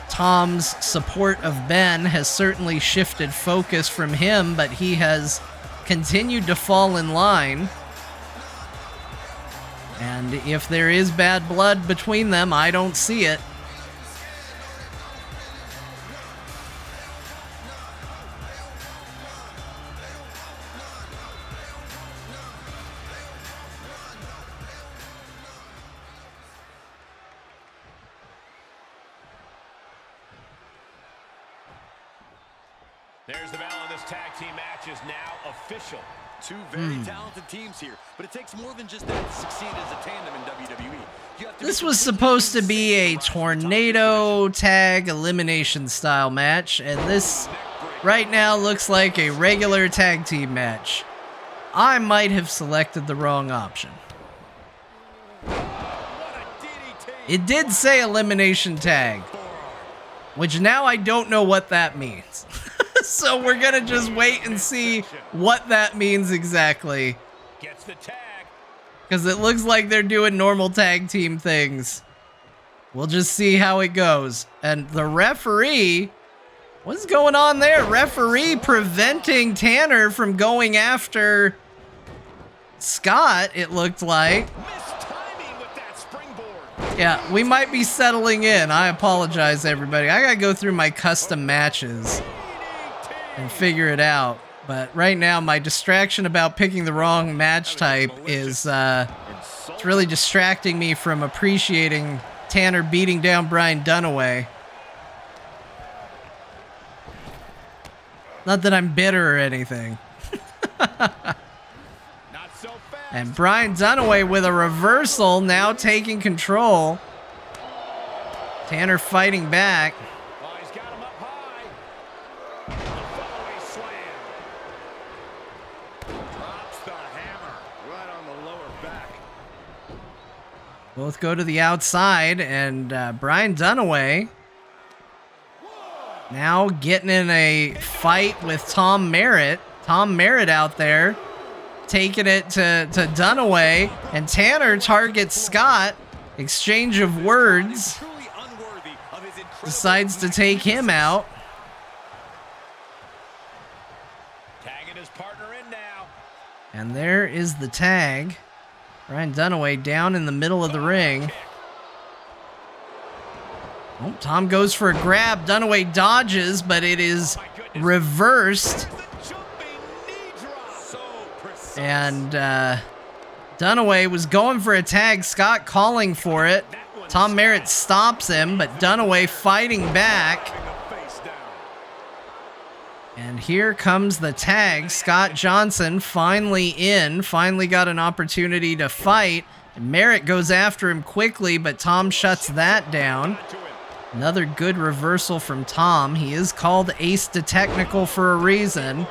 Tom's support of Ben has certainly shifted focus from him, but he has continued to fall in line. And if there is bad blood between them, I don't see it. There's the bell, and this tag team match is now official. Two very talented teams here, but it takes more than just that to succeed as a tandem in WWE. This was supposed to be a tornado tag elimination style match, and this right now looks like a regular tag team match. I might have selected the wrong option. It did say elimination tag, which now I don't know what that means. So we're gonna just wait and see what that means exactly. Gets the tag. Because it looks like they're doing normal tag team things. We'll just see how it goes. And the referee, what's going on there? Referee preventing Tanner from going after Scott, it looked like. Mistiming with that springboard. Yeah, we might be settling in. I apologize, everybody. I gotta go through my custom matches and figure it out. But right now, my distraction about picking the wrong match type is it's really distracting me from appreciating Tanner beating down Brian Dunaway. Not that I'm bitter or anything. Not so fast. And Brian Dunaway with a reversal, now taking control. Tanner fighting back. Oh, he's got him up high. The follow-away slam. Drops the hammer right on the lower back. Both go to the outside, and Brian Dunaway now getting in a fight with Tom Merritt. Tom Merritt out there taking it to Dunaway, and Tanner targets Scott. Exchange of words. Truly unworthy of his incredible Decides to take him out. Tagging his partner in now. And there is the tag. Brian Dunaway down in the middle of the ring. Oh, Tom goes for a grab. Dunaway dodges, but it is reversed. Jumping knee drop. So precise. And Dunaway was going for a tag. Scott calling for it. Tom Merritt stops him, but Dunaway fighting back. Face down. And here comes the tag. Scott Johnson finally in. Finally got an opportunity to fight. And Merritt goes after him quickly, but Tom shuts that down. To him. Another good reversal from Tom. He is called Ace to Technical for a reason.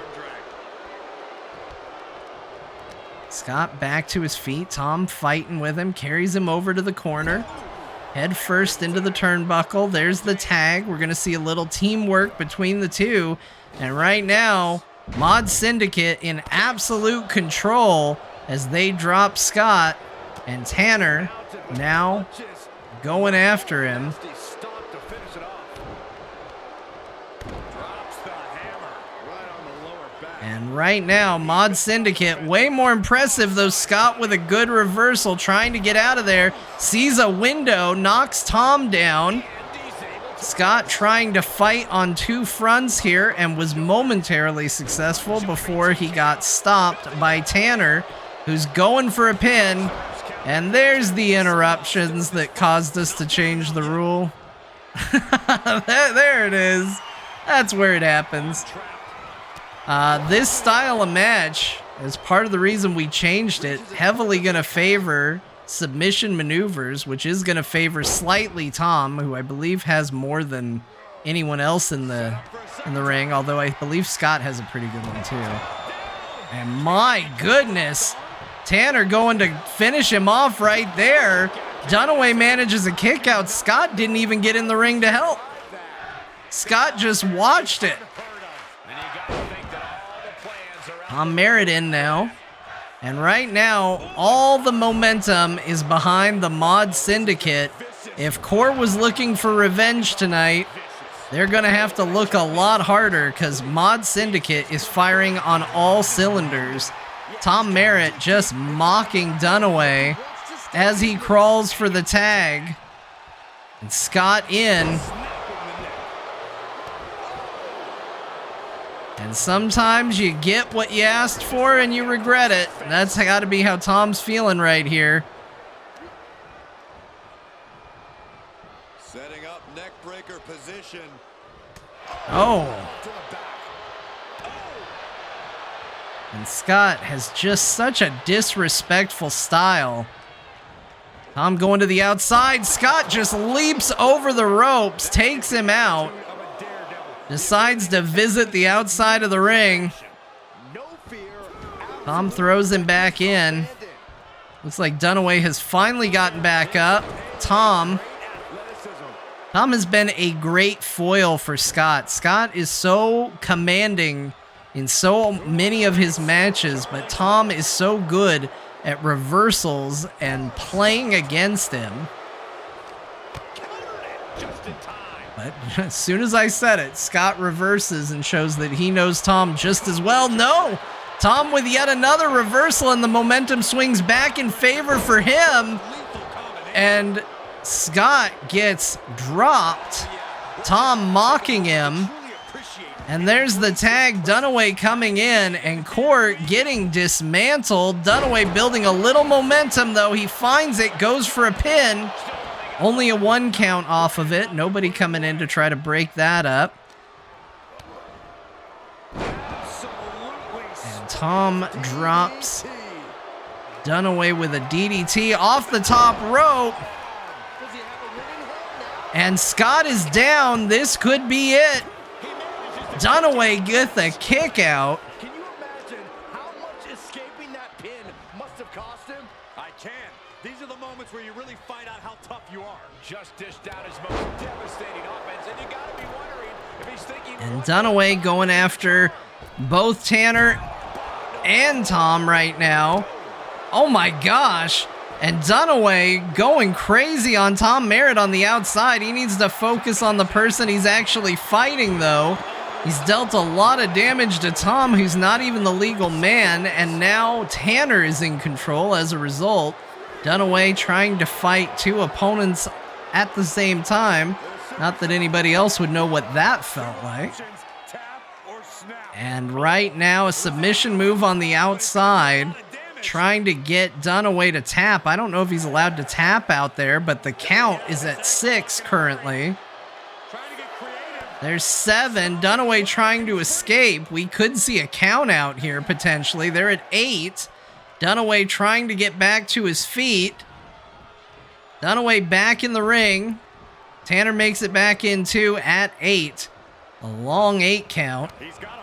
Scott back to his feet. Tom fighting with him. Carries him over to the corner. Head first into the turnbuckle. There's the tag. We're going to see a little teamwork between the two. And right now, Mod Syndicate in absolute control as they drop Scott. And Tanner now going after him. Nasty stop to finish it off. Drops the hammer right on the And right now, Mod Syndicate, way more impressive, though. Scott with a good reversal, trying to get out of there. Sees a window, knocks Tom down. Scott trying to fight on two fronts here and was momentarily successful before he got stopped by Tanner, who's going for a pin. And there's the interruptions that caused us to change the rule. There it is. That's where it happens. This style of match, as part of the reason we changed it, heavily going to favor submission maneuvers, which is going to favor slightly Tom, who I believe has more than anyone else in the ring, although I believe Scott has a pretty good one too. And my goodness, Tanner going to finish him off right there. Dunaway manages a kick out. Scott didn't even get in the ring to help. Scott just watched it. Merritt in now. And right now, all the momentum is behind the Mod Syndicate. If Core was looking for revenge tonight, they're going to have to look a lot harder because Mod Syndicate is firing on all cylinders. Tom Merritt just mocking Dunaway as he crawls for the tag. And Scott in. And sometimes you get what you asked for and you regret it. That's got to be how Tom's feeling right here. Setting up neck breaker position. Oh. And Scott has just such a disrespectful style. Tom going to the outside. Scott just leaps over the ropes, takes him out. Decides to visit the outside of the ring. Tom throws him back in. Looks like Dunaway has finally gotten back up. Tom has been a great foil for Scott. Scott is so commanding in so many of his matches, but Tom is so good at reversals and playing against him. But as soon as I said it, Scott reverses and shows that he knows Tom just as well. No! Tom with yet another reversal, and the momentum swings back in favor for him. And Scott gets dropped. Tom mocking him. And there's the tag. Dunaway coming in, and Court getting dismantled. Dunaway building a little momentum, though. He finds it, goes for a pin. Only a 1 count off of it. Nobody coming in to try to break that up. And Tom drops Dunaway with a DDT off the top rope. And Scott is down. This could be it. Dunaway gets a kick out. Can you imagine how much escaping that pin must have cost him? I can. These are the moments where you really find out how tough you are. Just dished out his most devastating offense, and you gotta be wondering if he's thinking. And Dunaway going after both Tanner and Tom right now. Oh my gosh. And Dunaway going crazy on Tom Merritt on the outside. He needs to focus on the person he's actually fighting, though. He's dealt a lot of damage to Tom, who's not even the legal man, and now Tanner is in control as a result. Dunaway trying to fight two opponents at the same time. Not that anybody else would know what that felt like. And right now, a submission move on the outside, trying to get Dunaway to tap. I don't know if he's allowed to tap out there, but the count is at 6 currently. There's 7. Dunaway trying to escape. We could see a count out here potentially. They're at 8. Dunaway trying to get back to his feet. Dunaway back in the ring. Tanner makes it back in too at 8. A long 8 count.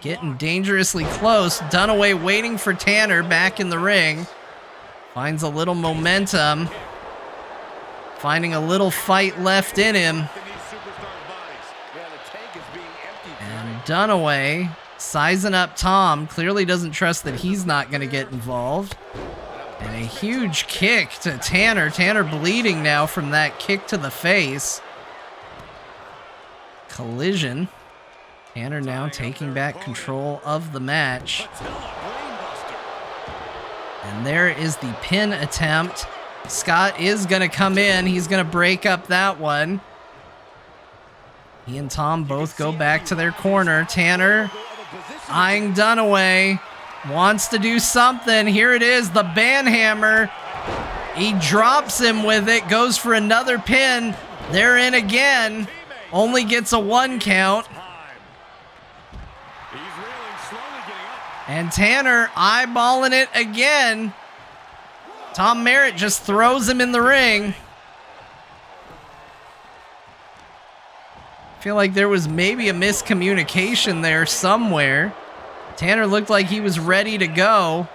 Getting dangerously close. Dunaway waiting for Tanner back in the ring. Finds a little momentum. Finding a little fight left in him. And Dunaway sizing up Tom. Clearly doesn't trust that he's not going to get involved. And a huge kick to Tanner. Tanner bleeding now from that kick to the face. Collision. Tanner now taking back control of the match. And there is the pin attempt. Scott is going to come in. He's going to break up that one. He and Tom both go back to their corner. Tanner eyeing Dunaway. Wants to do something. Here it is, the banhammer. He drops him with it. Goes for another pin. They're in again. Only gets a 1 count. And Tanner eyeballing it again. Tom Merritt just throws him in the ring. I feel like there was maybe a miscommunication there somewhere. Tanner looked like he was ready to go.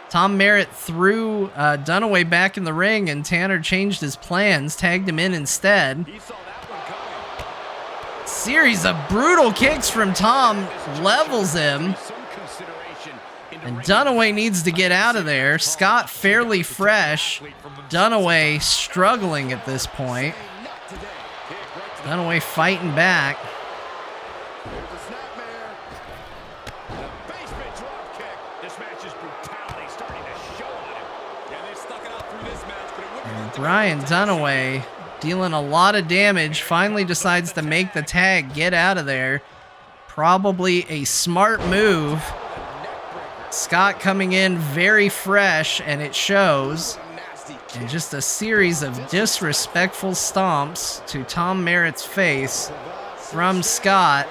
Tom Merritt threw Dunaway back in the ring, and Tanner changed his plans, tagged him in instead. Series of brutal kicks from Tom levels him. And Dunaway needs to get out of there. Scott fairly fresh. Dunaway struggling at this point. Dunaway fighting back. And Brian Dunaway dealing a lot of damage. Finally decides to make the tag. Get out of there. Probably a smart move. Scott coming in very fresh, and it shows. And just a series of disrespectful stomps to Tom Merritt's face from Scott.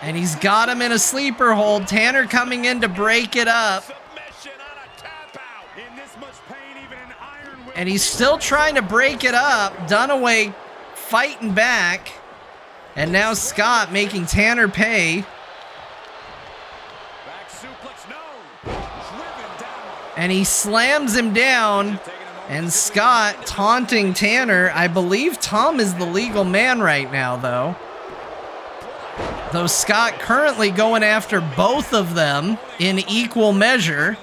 And he's got him in a sleeper hold. Tanner coming in to break it up. And he's still trying to break it up. Dunaway fighting back. And now Scott making Tanner pay. And he slams him down, and Scott taunting Tanner. I believe Tom is the legal man right now, though. Though Scott currently going after both of them in equal measure.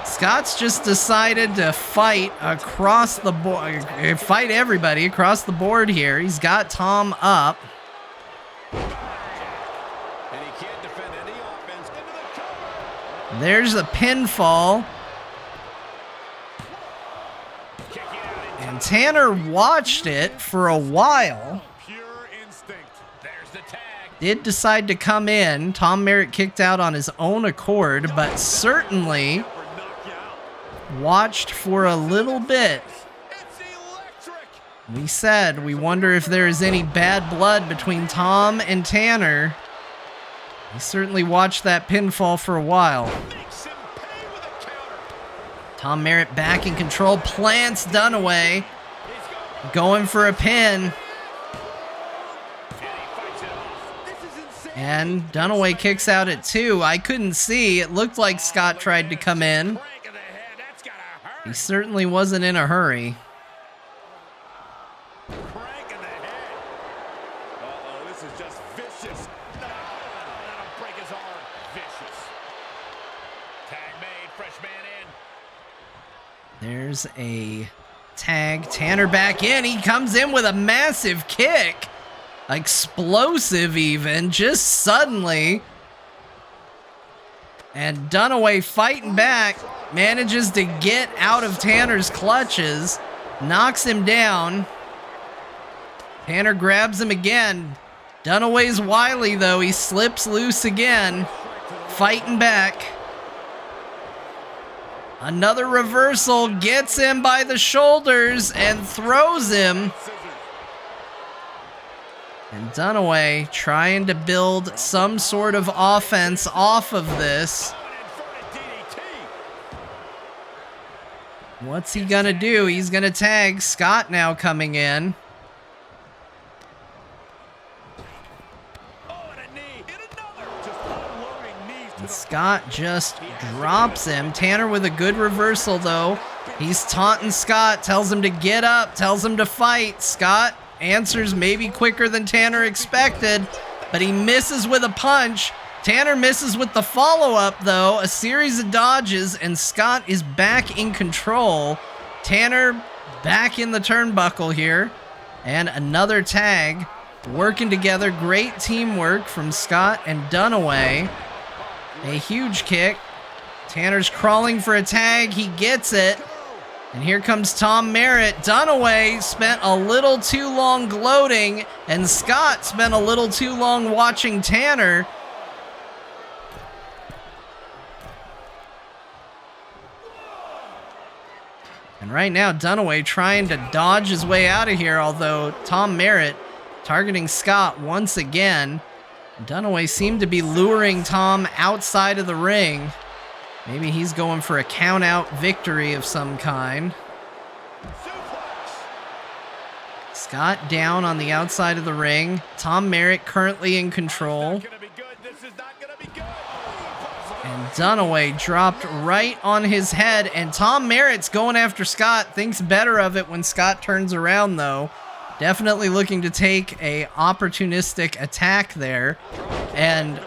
Scott's just decided to fight across the board, fight everybody across the board here. He's got Tom up. There's a pinfall. And Tanner watched it for a while. Did decide to come in. Tom Merritt kicked out on his own accord, but certainly watched for a little bit. We said we wonder if there is any bad blood between Tom and Tanner. He certainly watched that pinfall for a while. Tom Merritt back in control, plants Dunaway, going for a pin. And Dunaway kicks out at 2. I couldn't see. It looked like Scott tried to come in. He certainly wasn't in a hurry. There's a tag. Tanner back in. He comes in with a massive kick. Explosive even. Just suddenly. And Dunaway fighting back. Manages to get out of Tanner's clutches. Knocks him down. Tanner grabs him again. Dunaway's wily though. He slips loose again. Fighting back. Another reversal, gets him by the shoulders and throws him. And Dunaway trying to build some sort of offense off of this. What's he gonna do? He's gonna tag. Scott now coming in. And Scott just drops him. Tanner with a good reversal though. He's taunting Scott, tells him to get up, tells him to fight. Scott answers maybe quicker than Tanner expected, but he misses with a punch. Tanner misses with the follow-up though. A series of dodges, and Scott is back in control. Tanner back in the turnbuckle here. And another tag. Working together. Great teamwork from Scott and Dunaway. A huge kick. Tanner's crawling for a tag. He gets it. And here comes Tom Merritt. Dunaway spent a little too long gloating, and Scott spent a little too long watching Tanner. And right now, Dunaway trying to dodge his way out of here, although Tom Merritt targeting Scott once again. Dunaway seemed to be luring Tom outside of the ring. Maybe he's going for a count-out victory of some kind. Scott down on the outside of the ring. Tom Merritt currently in control. And Dunaway dropped right on his head. And Tom Merritt's going after Scott. Thinks better of it when Scott turns around, though. Definitely looking to take a opportunistic attack there. And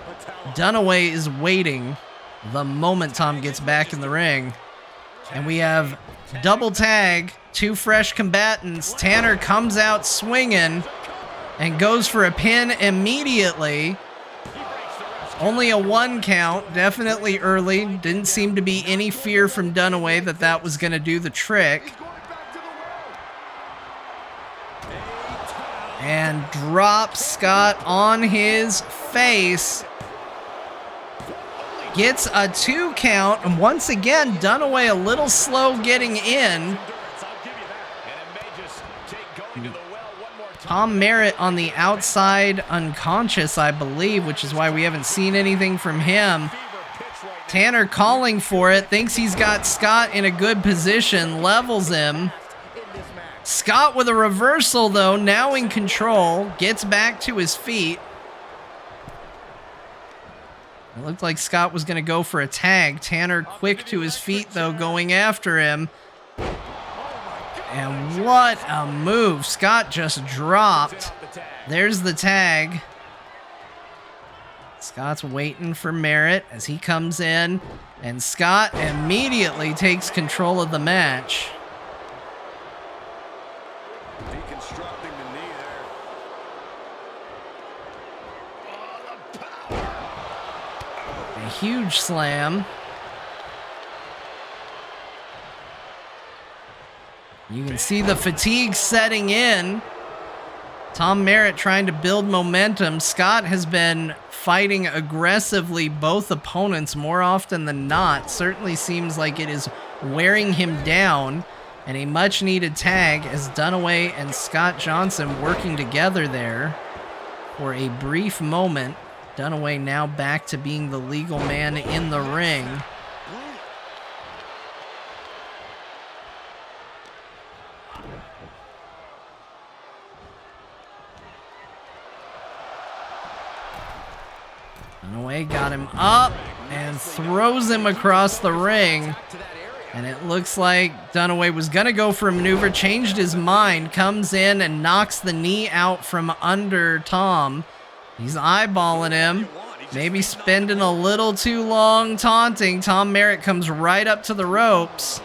Dunaway is waiting the moment Tom gets back in the ring. And we have double tag, two fresh combatants. Tanner comes out swinging and goes for a pin immediately. Only a 1 count, definitely early. Didn't seem to be any fear from Dunaway that that was going to do the trick. And drops Scott on his face. Gets a 2 count, and once again, Dunaway a little slow getting in. Tom Merritt on the outside, unconscious, I believe, which is why we haven't seen anything from him. Tanner calling for it, thinks he's got Scott in a good position, levels him. Scott with a reversal, though, now in control, gets back to his feet. It looked like Scott was going to go for a tag. Tanner quick to his feet, though, going after him. And what a move. Scott just dropped. There's the tag. Scott's waiting for Merritt as he comes in. And Scott immediately takes control of the match. Deconstructing the knee there. A huge slam. You can see the fatigue setting in. Tom Merritt trying to build momentum. Scott has been fighting aggressively both opponents more often than not. Certainly seems like it is wearing him down. And a much needed tag as Dunaway and Scott Johnson working together there for a brief moment. Dunaway now back to being the legal man in the ring. Dunaway got him up and throws him across the ring. And it looks like Dunaway was going to go for a maneuver, changed his mind, comes in and knocks the knee out from under Tom. He's eyeballing him, maybe spending a little too long taunting. Tom Merritt comes right up to the ropes.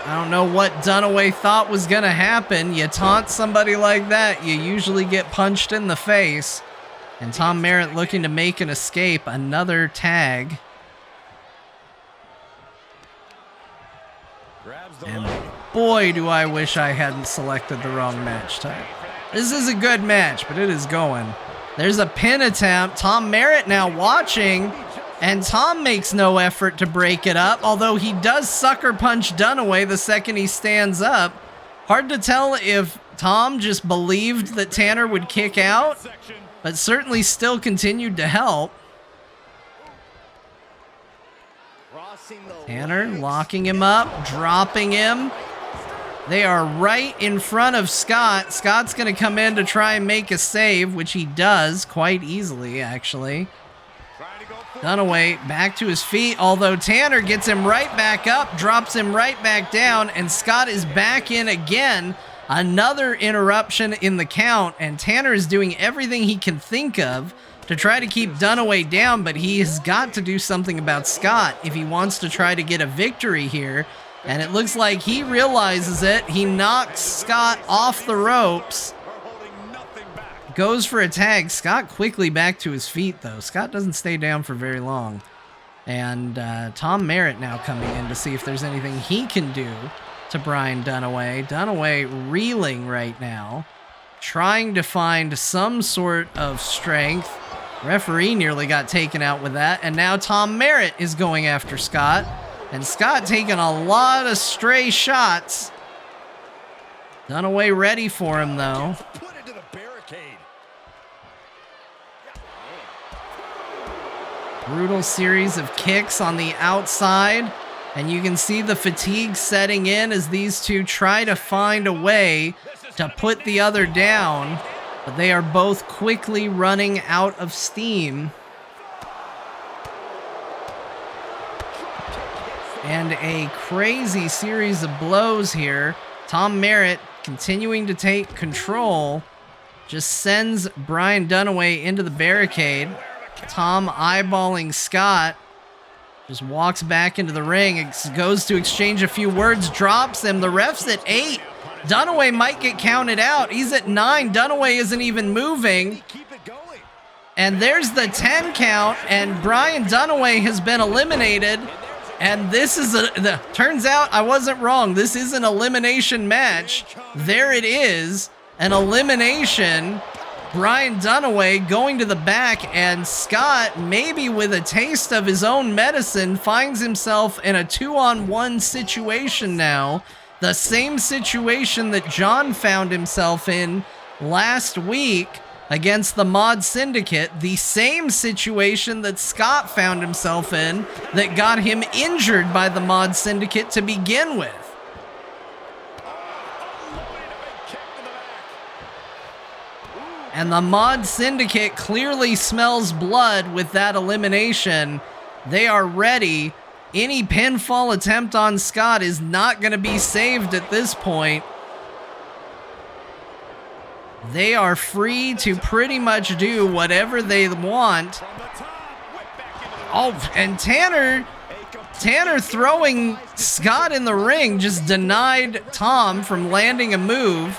I don't know what Dunaway thought was going to happen. You taunt somebody like that, you usually get punched in the face. And Tom Merritt looking to make an escape. Another tag. And boy, do I wish I hadn't selected the wrong match type. This is a good match, but it is going. There's a pin attempt. Tom Merritt now watching, and Tom makes no effort to break it up, although he does sucker punch Dunaway the second he stands up. Hard to tell if Tom just believed that Tanner would kick out, but certainly still continued to help. Tanner locking him up, dropping him. They are right in front of Scott. Scott's going to come in to try and make a save, which he does quite easily, actually. Dunaway back to his feet, although Tanner gets him right back up, drops him right back down, and Scott is back in again. Another interruption in the count, and Tanner is doing everything he can think of to try to keep Dunaway down, but he has got to do something about Scott if he wants to try to get a victory here. And it looks like he realizes it. He knocks Scott off the ropes. Goes for a tag. Scott quickly back to his feet, though. Scott doesn't stay down for very long. And Tom Merritt now coming in to see if there's anything he can do to Brian Dunaway. Dunaway reeling right now, trying to find some sort of strength. Referee nearly got taken out with that. And now Tom Merritt is going after Scott. And Scott taking a lot of stray shots. Dunaway ready for him, though. Brutal series of kicks on the outside. And you can see the fatigue setting in as these two try to find a way to put the other down. But they are both quickly running out of steam. And a crazy series of blows here. Tom Merritt continuing to take control. Just sends Brian Dunaway into the barricade. Tom eyeballing Scott. Just walks back into the ring. Goes to exchange a few words. Drops him. The ref's at 8. Dunaway might get counted out. He's at 9. Dunaway isn't even moving. And there's the 10 count. And Brian Dunaway has been eliminated. And this is turns out I wasn't wrong. This is an elimination match. There it is. An elimination. Brian Dunaway going to the back, and Scott, maybe with a taste of his own medicine, finds himself in a 2-on-1 situation now. The same situation that John found himself in last week against the Mod Syndicate. The same situation that Scott found himself in that got him injured by the Mod Syndicate to begin with. And the Mod Syndicate clearly smells blood with that elimination. They are ready. Any pinfall attempt on Scott is not going to be saved at this point. They are free to pretty much do whatever they want. Oh, and Tanner throwing Scott in the ring just denied Tom from landing a move.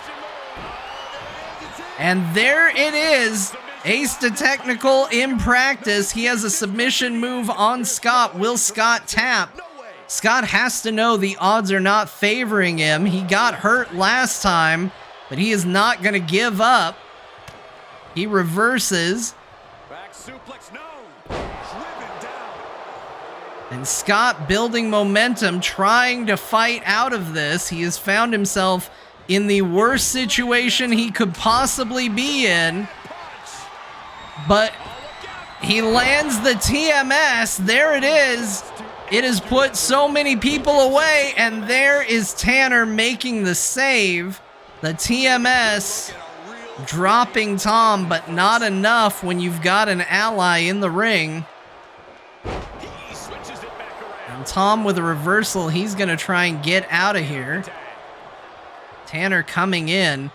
And there it is. Ace to technical in practice. He has a submission move on Scott. Will Scott tap? Scott has to know the odds are not favoring him. He got hurt last time, but he is not going to give up. He reverses. Back suplex, no. Driven down. And Scott building momentum, trying to fight out of this. He has found himself in the worst situation he could possibly be in. But he lands the TMS. There it is. It has put so many people away. And there is Tanner making the save. The TMS dropping Tom, but not enough when you've got an ally in the ring. And Tom with a reversal. He's going to try and get out of here. Tanner coming in,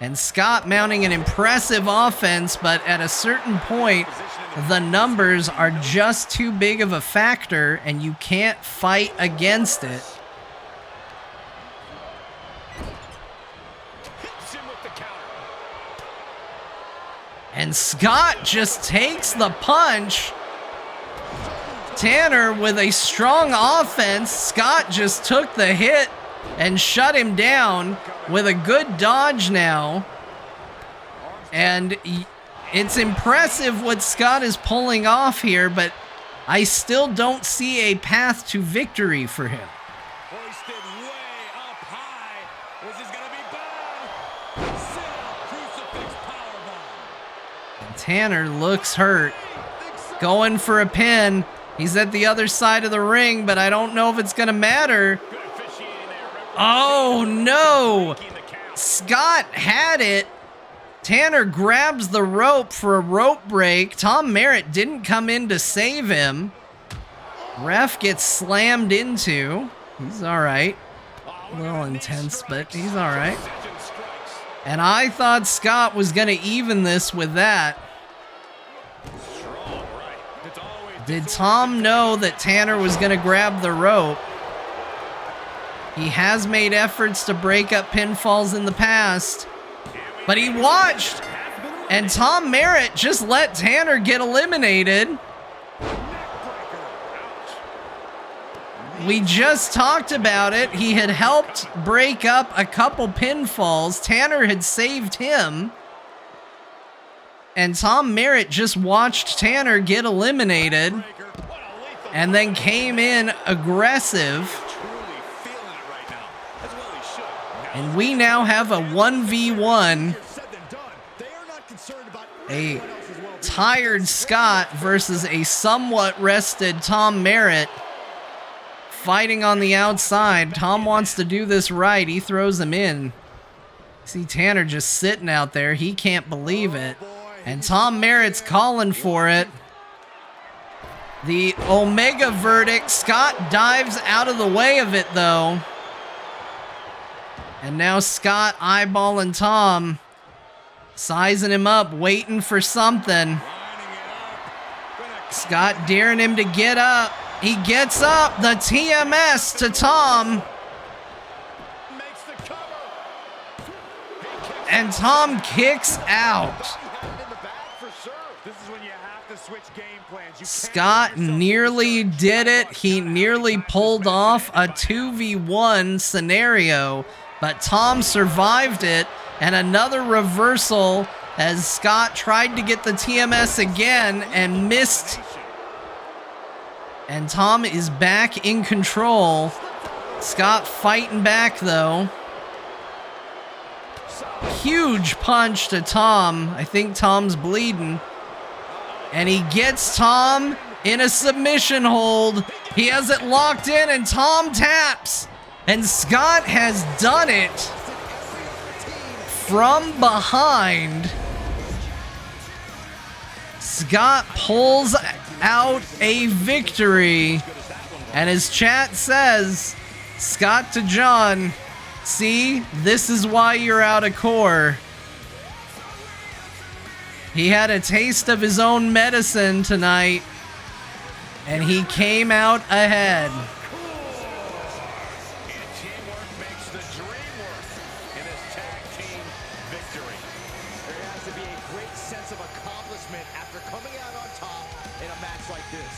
and Scott mounting an impressive offense, but at a certain point, the numbers are just too big of a factor, and you can't fight against it. And Scott just takes the punch. Tanner with a strong offense. Scott just took the hit and shut him down with a good dodge now. And it's impressive what Scott is pulling off here, but I still don't see a path to victory for him. Hoisted way up high. This is gonna be bad. Crucifix powerbomb. And Tanner looks hurt. Going for a pin. He's at the other side of the ring, but I don't know if it's gonna matter. Oh no! Scott had it. Tanner grabs the rope for a rope break. Tom Merritt didn't come in to save him. Ref gets slammed into. He's all right. A little intense, but he's all right. And I thought Scott was going to even this with that. Did Tom know that Tanner was going to grab the rope? He has made efforts to break up pinfalls in the past, but he watched, and Tom Merritt just let Tanner get eliminated. We just talked about it. He had helped break up a couple pinfalls. Tanner had saved him. And Tom Merritt just watched Tanner get eliminated and then came in aggressive. And we now have a 1v1. A tired Scott versus a somewhat rested Tom Merritt fighting on the outside. Tom wants to do this right. He throws him in. See Tanner just sitting out there. He can't believe it. And Tom Merritt's calling for it. The Omega verdict. Scott dives out of the way of it, though. And now Scott eyeballing Tom, sizing him up, waiting for something. Scott daring him to get up. He gets up. The TMS to Tom. And Tom kicks out. Scott nearly did it. He nearly pulled off a 2v1 scenario, but Tom survived it, and another reversal as Scott tried to get the TMS again and missed. And Tom is back in control. Scott fighting back, though. Huge punch to Tom. I think Tom's bleeding. And he gets Tom in a submission hold. He has it locked in, and Tom taps. And Scott has done it from behind. Scott pulls out a victory. And as chat says, Scott to John, see, this is why you're out of core. He had a taste of his own medicine tonight, and he came out ahead. Teamwork makes the dream work in this tag team victory. There has to be a great sense of accomplishment after coming out on top in a match like this.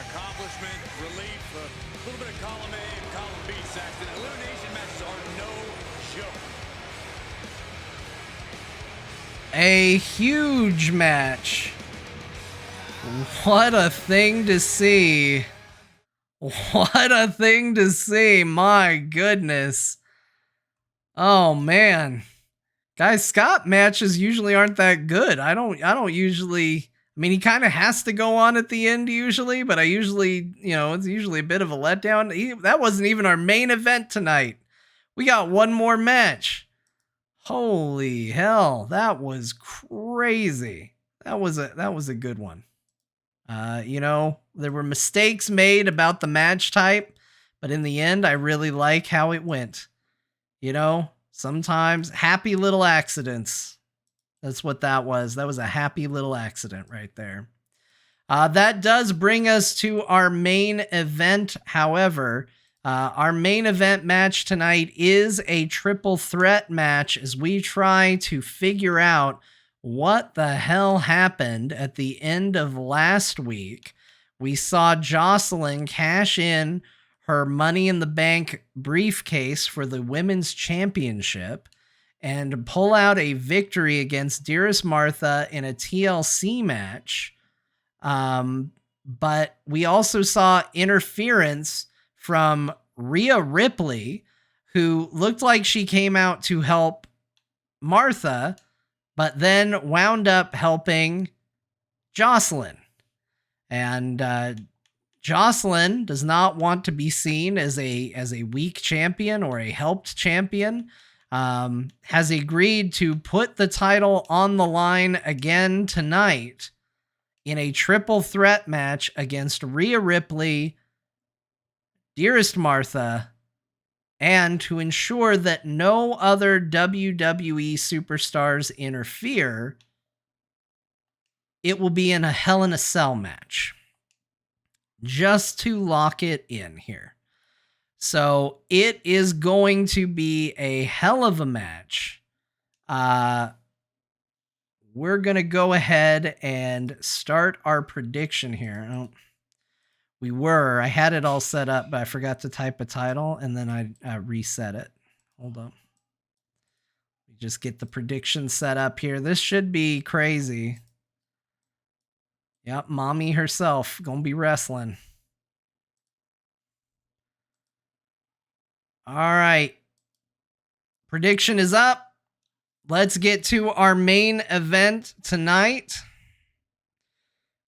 Accomplishment, relief, a little bit of column A and column B, Saxton. Elimination matches are no joke. A huge match. What a thing to see. What a thing to see. My goodness. Oh man. Guys, Scott matches usually aren't that good. I don't usually, I mean, he kind of has to go on at the end usually, but I usually, it's usually a bit of a letdown. That wasn't even our main event tonight. We got one more match. Holy hell, that was crazy. That was a good one. There were mistakes made about the match type, but in the end, I really like how it went. Sometimes happy little accidents. That's what that was. That was a happy little accident right there. That does bring us to our main event. However, our main event match tonight is a triple threat match as we try to figure out what the hell happened at the end of last week. We saw Jocelyn cash in her Money in the Bank briefcase for the Women's Championship and pull out a victory against Dearest Martha in a TLC match. But we also saw interference from Rhea Ripley, who looked like she came out to help Martha, but then wound up helping Jocelyn. And Jocelyn does not want to be seen as a weak champion or a helped champion. Has agreed to put the title on the line again tonight in a triple threat match against Rhea Ripley, Dearest Martha, and to ensure that no other WWE superstars interfere, it will be in a Hell in a Cell match. Just to lock it in here. So it is going to be a hell of a match. We're going to go ahead and start our prediction here. I had it all set up, but I forgot to type a title and then I reset it. Hold on. Just get the prediction set up here. This should be crazy. Yep, mommy herself gonna be wrestling. All right. Prediction is up. Let's get to our main event tonight.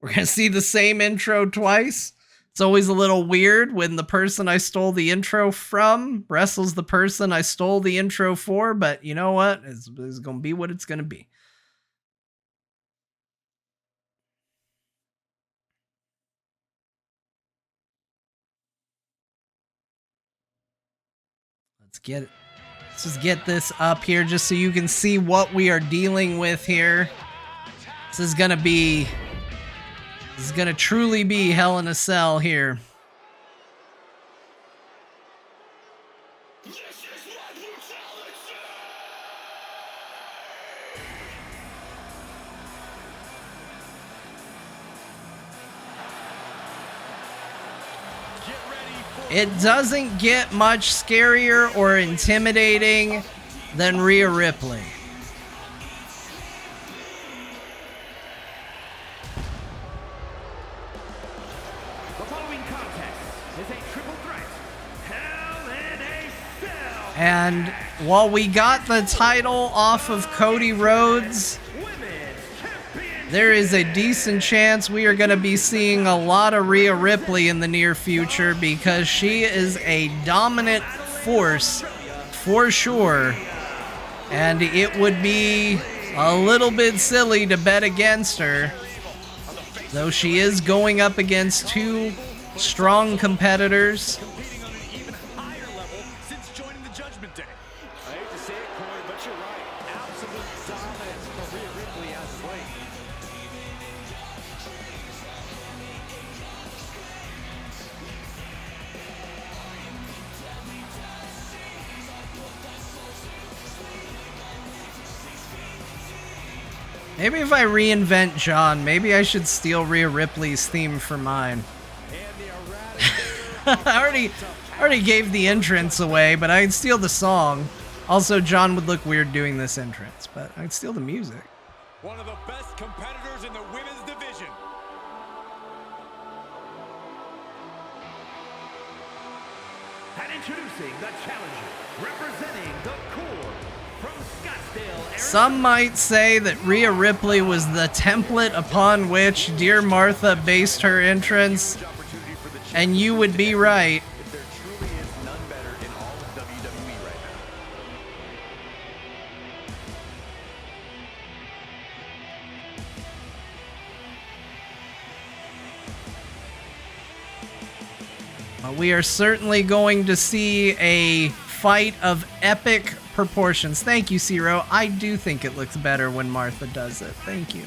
We're gonna see the same intro twice. It's always a little weird when the person I stole the intro from wrestles the person I stole the intro for, but you know what? It's going to be what it's going to be. Let's just get this up here just so you can see what we are dealing with here. This is going to truly be Hell in a Cell here. It doesn't get much scarier or intimidating than Rhea Ripley. And while we got the title off of Cody Rhodes, there is a decent chance we are going to be seeing a lot of Rhea Ripley in the near future because she is a dominant force for sure. And it would be a little bit silly to bet against her, though she is going up against two strong competitors. Maybe if I reinvent John, maybe I should steal Rhea Ripley's theme for mine. I already gave the entrance away, but I'd steal the song. Also, John would look weird doing this entrance, but I'd steal the music. One of the best competitors in the women's division. And introducing the challenger, representing the core from Scottsdale, Arizona. Some might say that Rhea Ripley was the template upon which Dear Martha based her entrance, and you would be right. There truly is none better in all of WWE right now. We are certainly going to see a fight of epic proportions. Thank you, Zero. I do think it looks better when Martha does it. Thank you.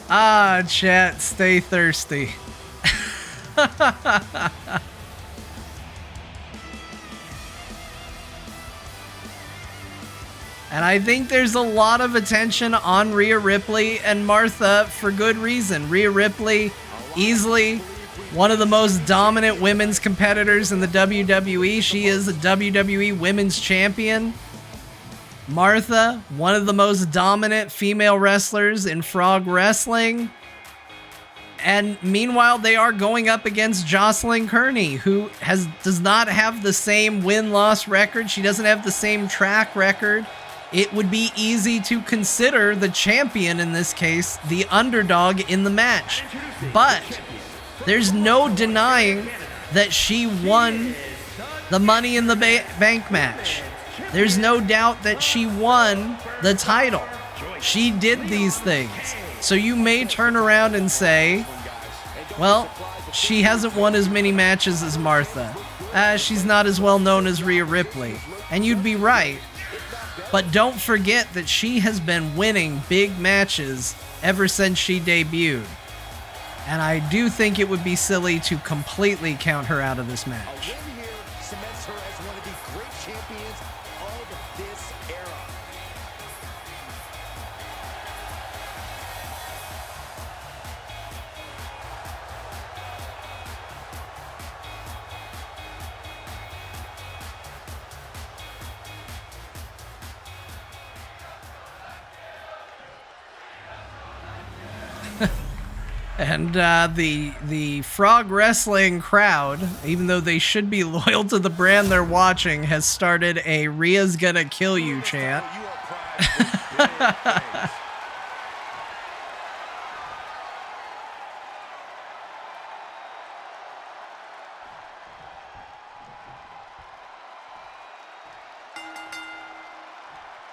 Ah, chat, stay thirsty. And I think there's a lot of attention on Rhea Ripley and Martha for good reason. Rhea Ripley, easily one of the most dominant women's competitors in the WWE. She is a WWE Women's Champion. Martha, one of the most dominant female wrestlers in Frog Wrestling. And meanwhile, they are going up against Jocelyn Kearney, who does not have the same win-loss record. She doesn't have the same track record. It would be easy to consider the champion in this case the underdog in the match. But there's no denying that she won the Money in the Bank match. There's no doubt that she won the title. She did these things. So you may turn around and say, well, she hasn't won as many matches as Martha. She's not as well known as Rhea Ripley. And you'd be right. But don't forget that she has been winning big matches ever since she debuted. And I do think it would be silly to completely count her out of this match. Cements her as one of the great champions of this era. And the Frog Wrestling crowd, even though they should be loyal to the brand they're watching, has started a Rhea's gonna kill you chant.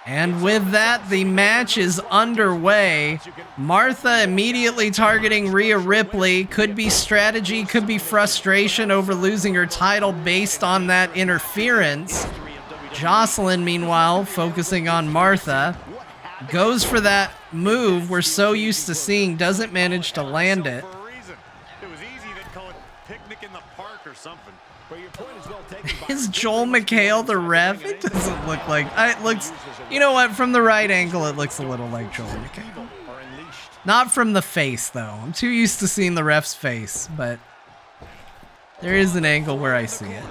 And with that, the match is underway. Martha immediately targeting Rhea Ripley. Could be strategy, could be frustration over losing her title based on that interference. Jocelyn, meanwhile, focusing on Martha. Goes for that move we're so used to seeing, doesn't manage to land it. It was easy to call it picnic in the park or something. But your point is well taken. Is Joel McHale the ref? It doesn't look like... It looks... You know what? From the right angle, it looks a little like Joel McHale. Not from the face, though. I'm too used to seeing the ref's face, but there is an angle where I see it.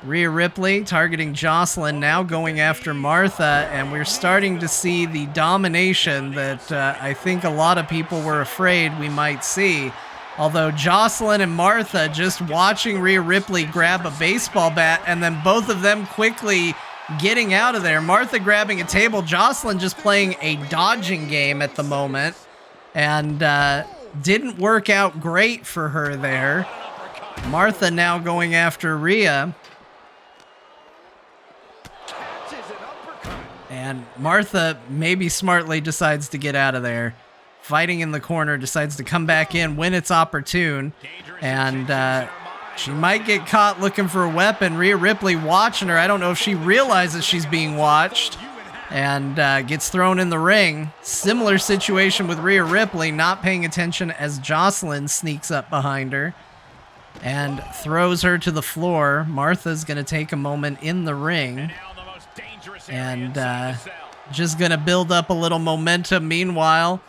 Rhea Ripley targeting Jocelyn, now going after Martha, and we're starting to see the domination that I think a lot of people were afraid we might see. Although Jocelyn and Martha just watching Rhea Ripley grab a baseball bat and then both of them quickly getting out of there. Martha grabbing a table, Jocelyn just playing a dodging game at the moment. And didn't work out great for her there. Martha now going after Rhea. And Martha maybe smartly decides to get out of there. Fighting in the corner, decides to come back in when it's opportune. And she might get caught looking for a weapon. Rhea Ripley watching her. I don't know if she realizes she's being watched. And gets thrown in the ring. Similar situation with Rhea Ripley, not paying attention as Jocelyn sneaks up behind her. And throws her to the floor. Martha's going to take a moment in the ring. And just going to build up a little momentum. Meanwhile,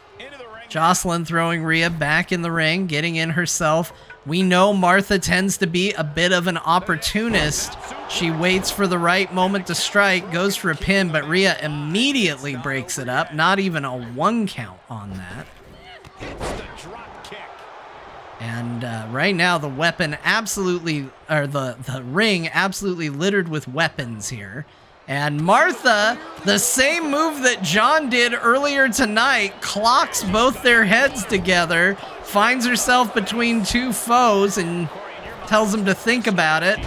Jocelyn throwing Rhea back in the ring, getting in herself. We know Martha tends to be a bit of an opportunist. She waits for the right moment to strike, goes for a pin, but Rhea immediately breaks it up. Not even a 1 count on that. And right now the weapon absolutely, or the ring absolutely littered with weapons here. And Martha, the same move that John did earlier tonight, clocks both their heads together, finds herself between two foes and tells them to think about it.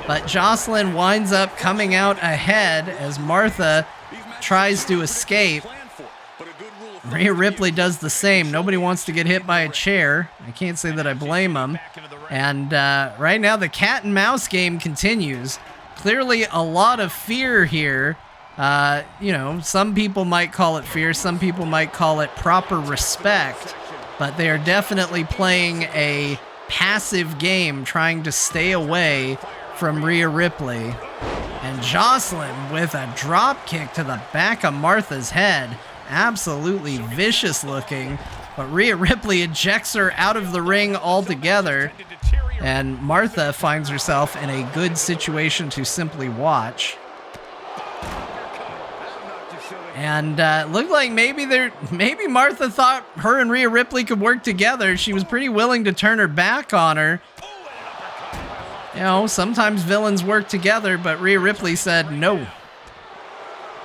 But Jocelyn winds up coming out ahead as Martha tries to escape. Rhea Ripley does the same. Nobody wants to get hit by a chair. I can't say that I blame them. And right now the cat and mouse game continues. Clearly a lot of fear here. You know, some people might call it fear, some people might call it proper respect, but they are definitely playing a passive game, trying to stay away from Rhea Ripley. And Jocelyn with a drop kick to the back of Martha's head. Absolutely vicious looking, but Rhea Ripley ejects her out of the ring altogether. And Martha finds herself in a good situation to simply watch. And looked like maybe Martha thought her and Rhea Ripley could work together. She was pretty willing to turn her back on her. You know, sometimes villains work together, but Rhea Ripley said no.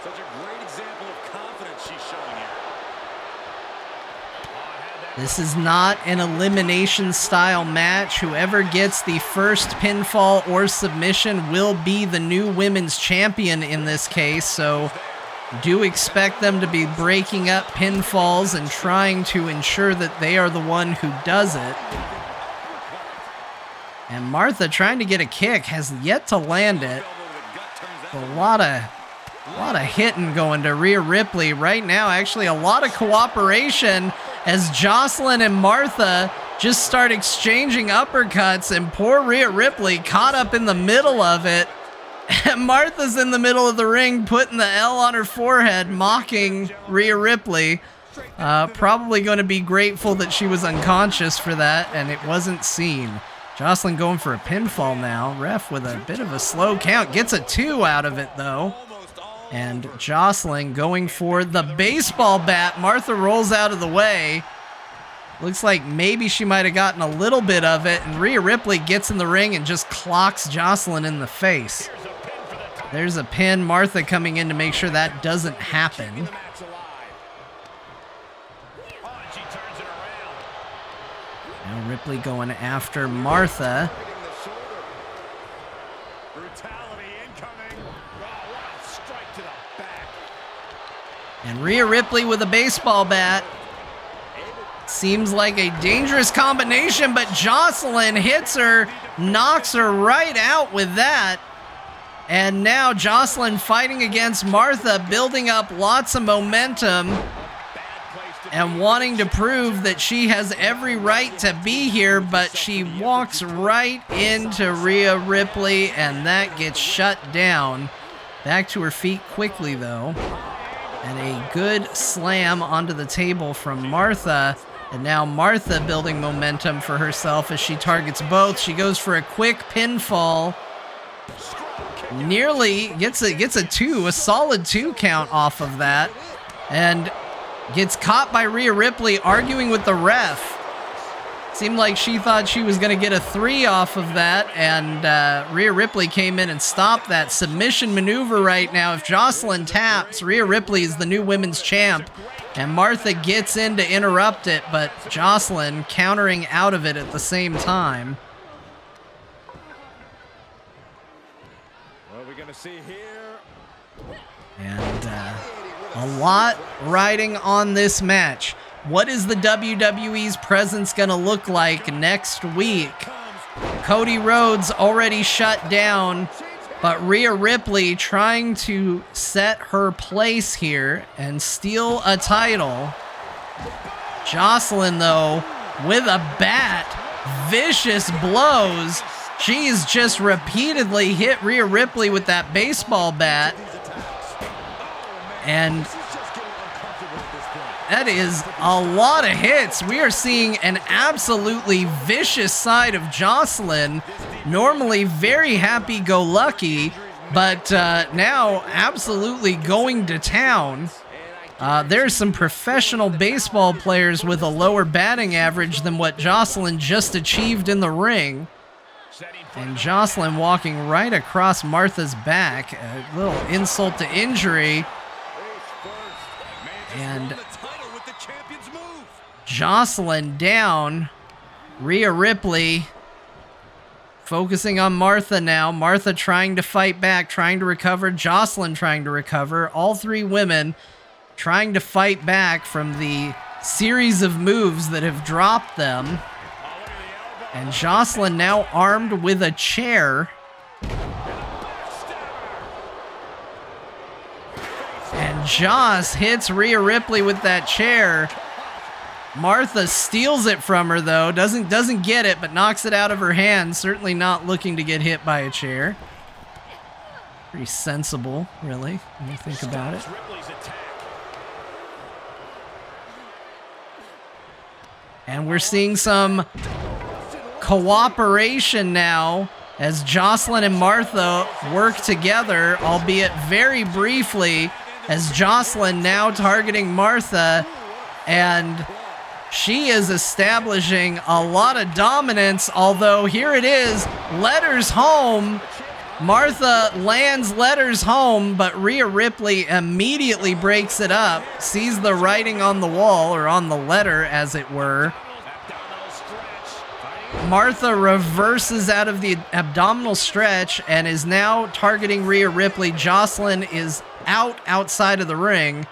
Such a great example of confidence she's showing here. This is not an elimination style match. Whoever gets the first pinfall or submission will be the new women's champion in this case. So Do expect them to be breaking up pinfalls and trying to ensure that they are the one who does it. And Martha trying to get a kick, has yet to land it. A lot of hitting going to Rhea Ripley right now. Actually, a lot of cooperation as Jocelyn and Martha just start exchanging uppercuts, and poor Rhea Ripley caught up in the middle of it. And Martha's in the middle of the ring putting the L on her forehead, mocking Rhea Ripley. Probably going to be grateful that she was unconscious for that and it wasn't seen. Jocelyn going for a pinfall now. Ref with a bit of a slow count. Gets a 2 out of it though. And Jocelyn going for the baseball bat. Martha rolls out of the way. Looks like maybe she might have gotten a little bit of it. And Rhea Ripley gets in the ring and just clocks Jocelyn in the face. There's a pin. Martha coming in to make sure that doesn't happen. Now Ripley going after Martha. And Rhea Ripley with a baseball bat. Seems like a dangerous combination, but Jocelyn hits her, knocks her right out with that. And now Jocelyn fighting against Martha, building up lots of momentum and wanting to prove that she has every right to be here, but she walks right into Rhea Ripley and that gets shut down. Back to her feet quickly though. And a good slam onto the table from Martha. And now Martha building momentum for herself as she targets both. She goes for a quick pinfall. Nearly gets a 2, a solid 2 count off of that. And gets caught by Rhea Ripley arguing with the ref. Seemed like she thought she was going to get a 3 off of that, and Rhea Ripley came in and stopped that submission maneuver right now. If Jocelyn taps, Rhea Ripley is the new women's champ, and Martha gets in to interrupt it, but Jocelyn countering out of it at the same time. What are we going to see here? And a lot riding on this match. What is the WWE's presence going to look like next week? Cody Rhodes already shut down, but Rhea Ripley trying to set her place here and steal a title. Jocelyn, though, with a bat, vicious blows. She's just repeatedly hit Rhea Ripley with that baseball bat. And that is a lot of hits. We are seeing an absolutely vicious side of Jocelyn. Normally very happy-go-lucky, but now absolutely going to town. There's some professional baseball players with a lower batting average than what Jocelyn just achieved in the ring. And Jocelyn walking right across Martha's back. A little insult to injury. And Jocelyn down. Rhea Ripley focusing on Martha now. Martha trying to fight back, trying to recover. Jocelyn trying to recover. All three women trying to fight back from the series of moves that have dropped them. And Jocelyn now armed with a chair. And Joss hits Rhea Ripley with that chair. Martha steals it from her though. Doesn't get it, but knocks it out of her hand. Certainly not looking to get hit by a chair. Pretty sensible, really, when you think about it. And we're seeing some cooperation now as Jocelyn and Martha work together, albeit very briefly, as Jocelyn now targeting Martha, and she is establishing a lot of dominance, although here it is, letters home. Martha lands letters home, but Rhea Ripley immediately breaks it up, sees the writing on the wall, or on the letter as it were. Martha reverses out of the abdominal stretch and is now targeting Rhea Ripley. Jocelyn is outside of the ring.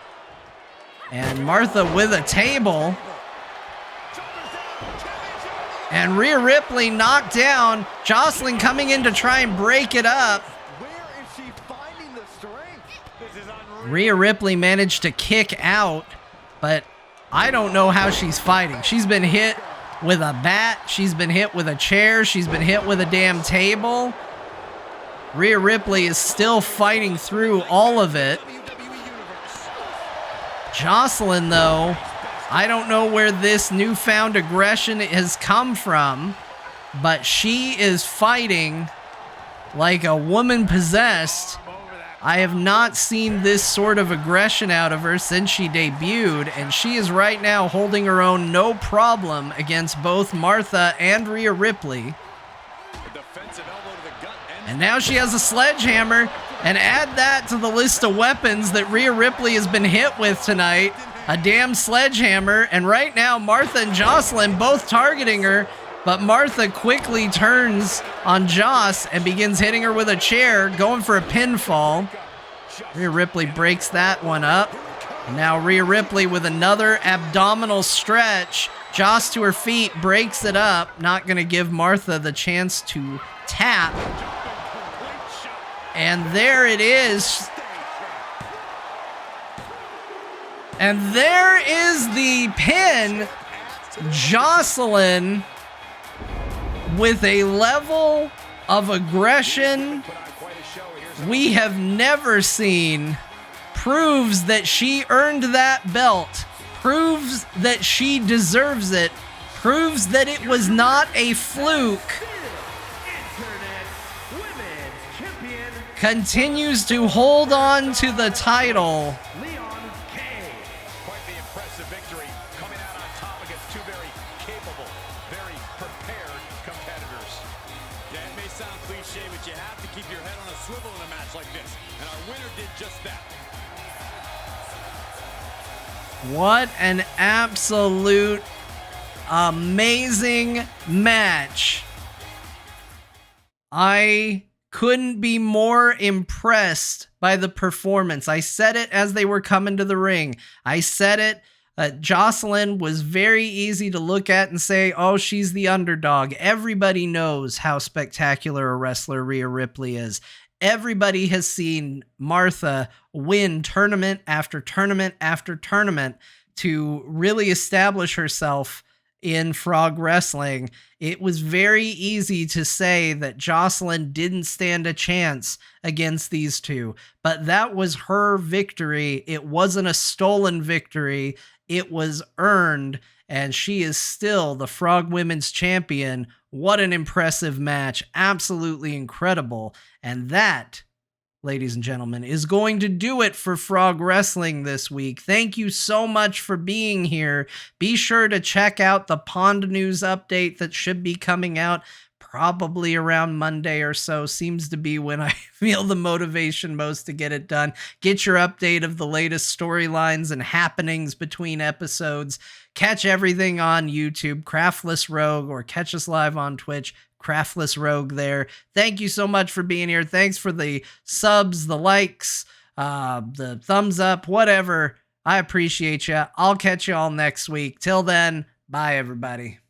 And Martha with a table. And Rhea Ripley knocked down. Jocelyn coming in to try and break it up. Where is she finding the strength? This is unreal. Rhea Ripley managed to kick out, but I don't know how she's fighting. She's been hit with a bat. She's been hit with a chair. She's been hit with a damn table. Rhea Ripley is still fighting through all of it. Jocelyn, though, I don't know where this newfound aggression has come from, but she is fighting like a woman possessed. I have not seen this sort of aggression out of her since she debuted, and she is right now holding her own no problem against both Martha and Rhea Ripley. And now she has a sledgehammer, and add that to the list of weapons that Rhea Ripley has been hit with tonight. A damn sledgehammer, and right now Martha and Jocelyn both targeting her, but Martha quickly turns on Joss and begins hitting her with a chair, going for a pinfall. Rhea Ripley breaks that one up. And now Rhea Ripley with another abdominal stretch. Joss to her feet, breaks it up. Not going to give Martha the chance to tap. And there it is. And there is the pin. Jocelyn with a level of aggression we have never seen. Proves that she earned that belt. Proves that she deserves it. Proves that it was not a fluke. Continues to hold on to the title. Quite the impressive victory, coming out on top against two very capable, very prepared competitors. Yeah, it may sound cliche, but you have to keep your head on a swivel in a match like this, and our winner did just that. What an absolute amazing match. I couldn't be more impressed by the performance. I said it as they were coming to the ring. I said it. Jocelyn was very easy to look at and say, oh, she's the underdog. Everybody knows how spectacular a wrestler Rhea Ripley is. Everybody has seen Martha win tournament after tournament after tournament to really establish herself in frog wrestling. It was very easy to say that Jocelyn didn't stand a chance against these two, but that was her victory. It wasn't a stolen victory. It was earned, and she is still the Frog Women's Champion. What an impressive match. Absolutely incredible. And that, ladies and gentlemen, is going to do it for Frog Wrestling this week. Thank you so much for being here. Be sure to check out the Pond News update that should be coming out probably around Monday or so. Seems to be when I feel the motivation most to get it done. Get your update of the latest storylines and happenings between episodes. Catch everything on YouTube, Craftless Rogue, or catch us live on Twitch, Craftless Rogue there. Thank you so much for being here. Thanks for the subs, the likes, the thumbs up, whatever. I appreciate you. I'll catch you all next week. Till then, bye everybody.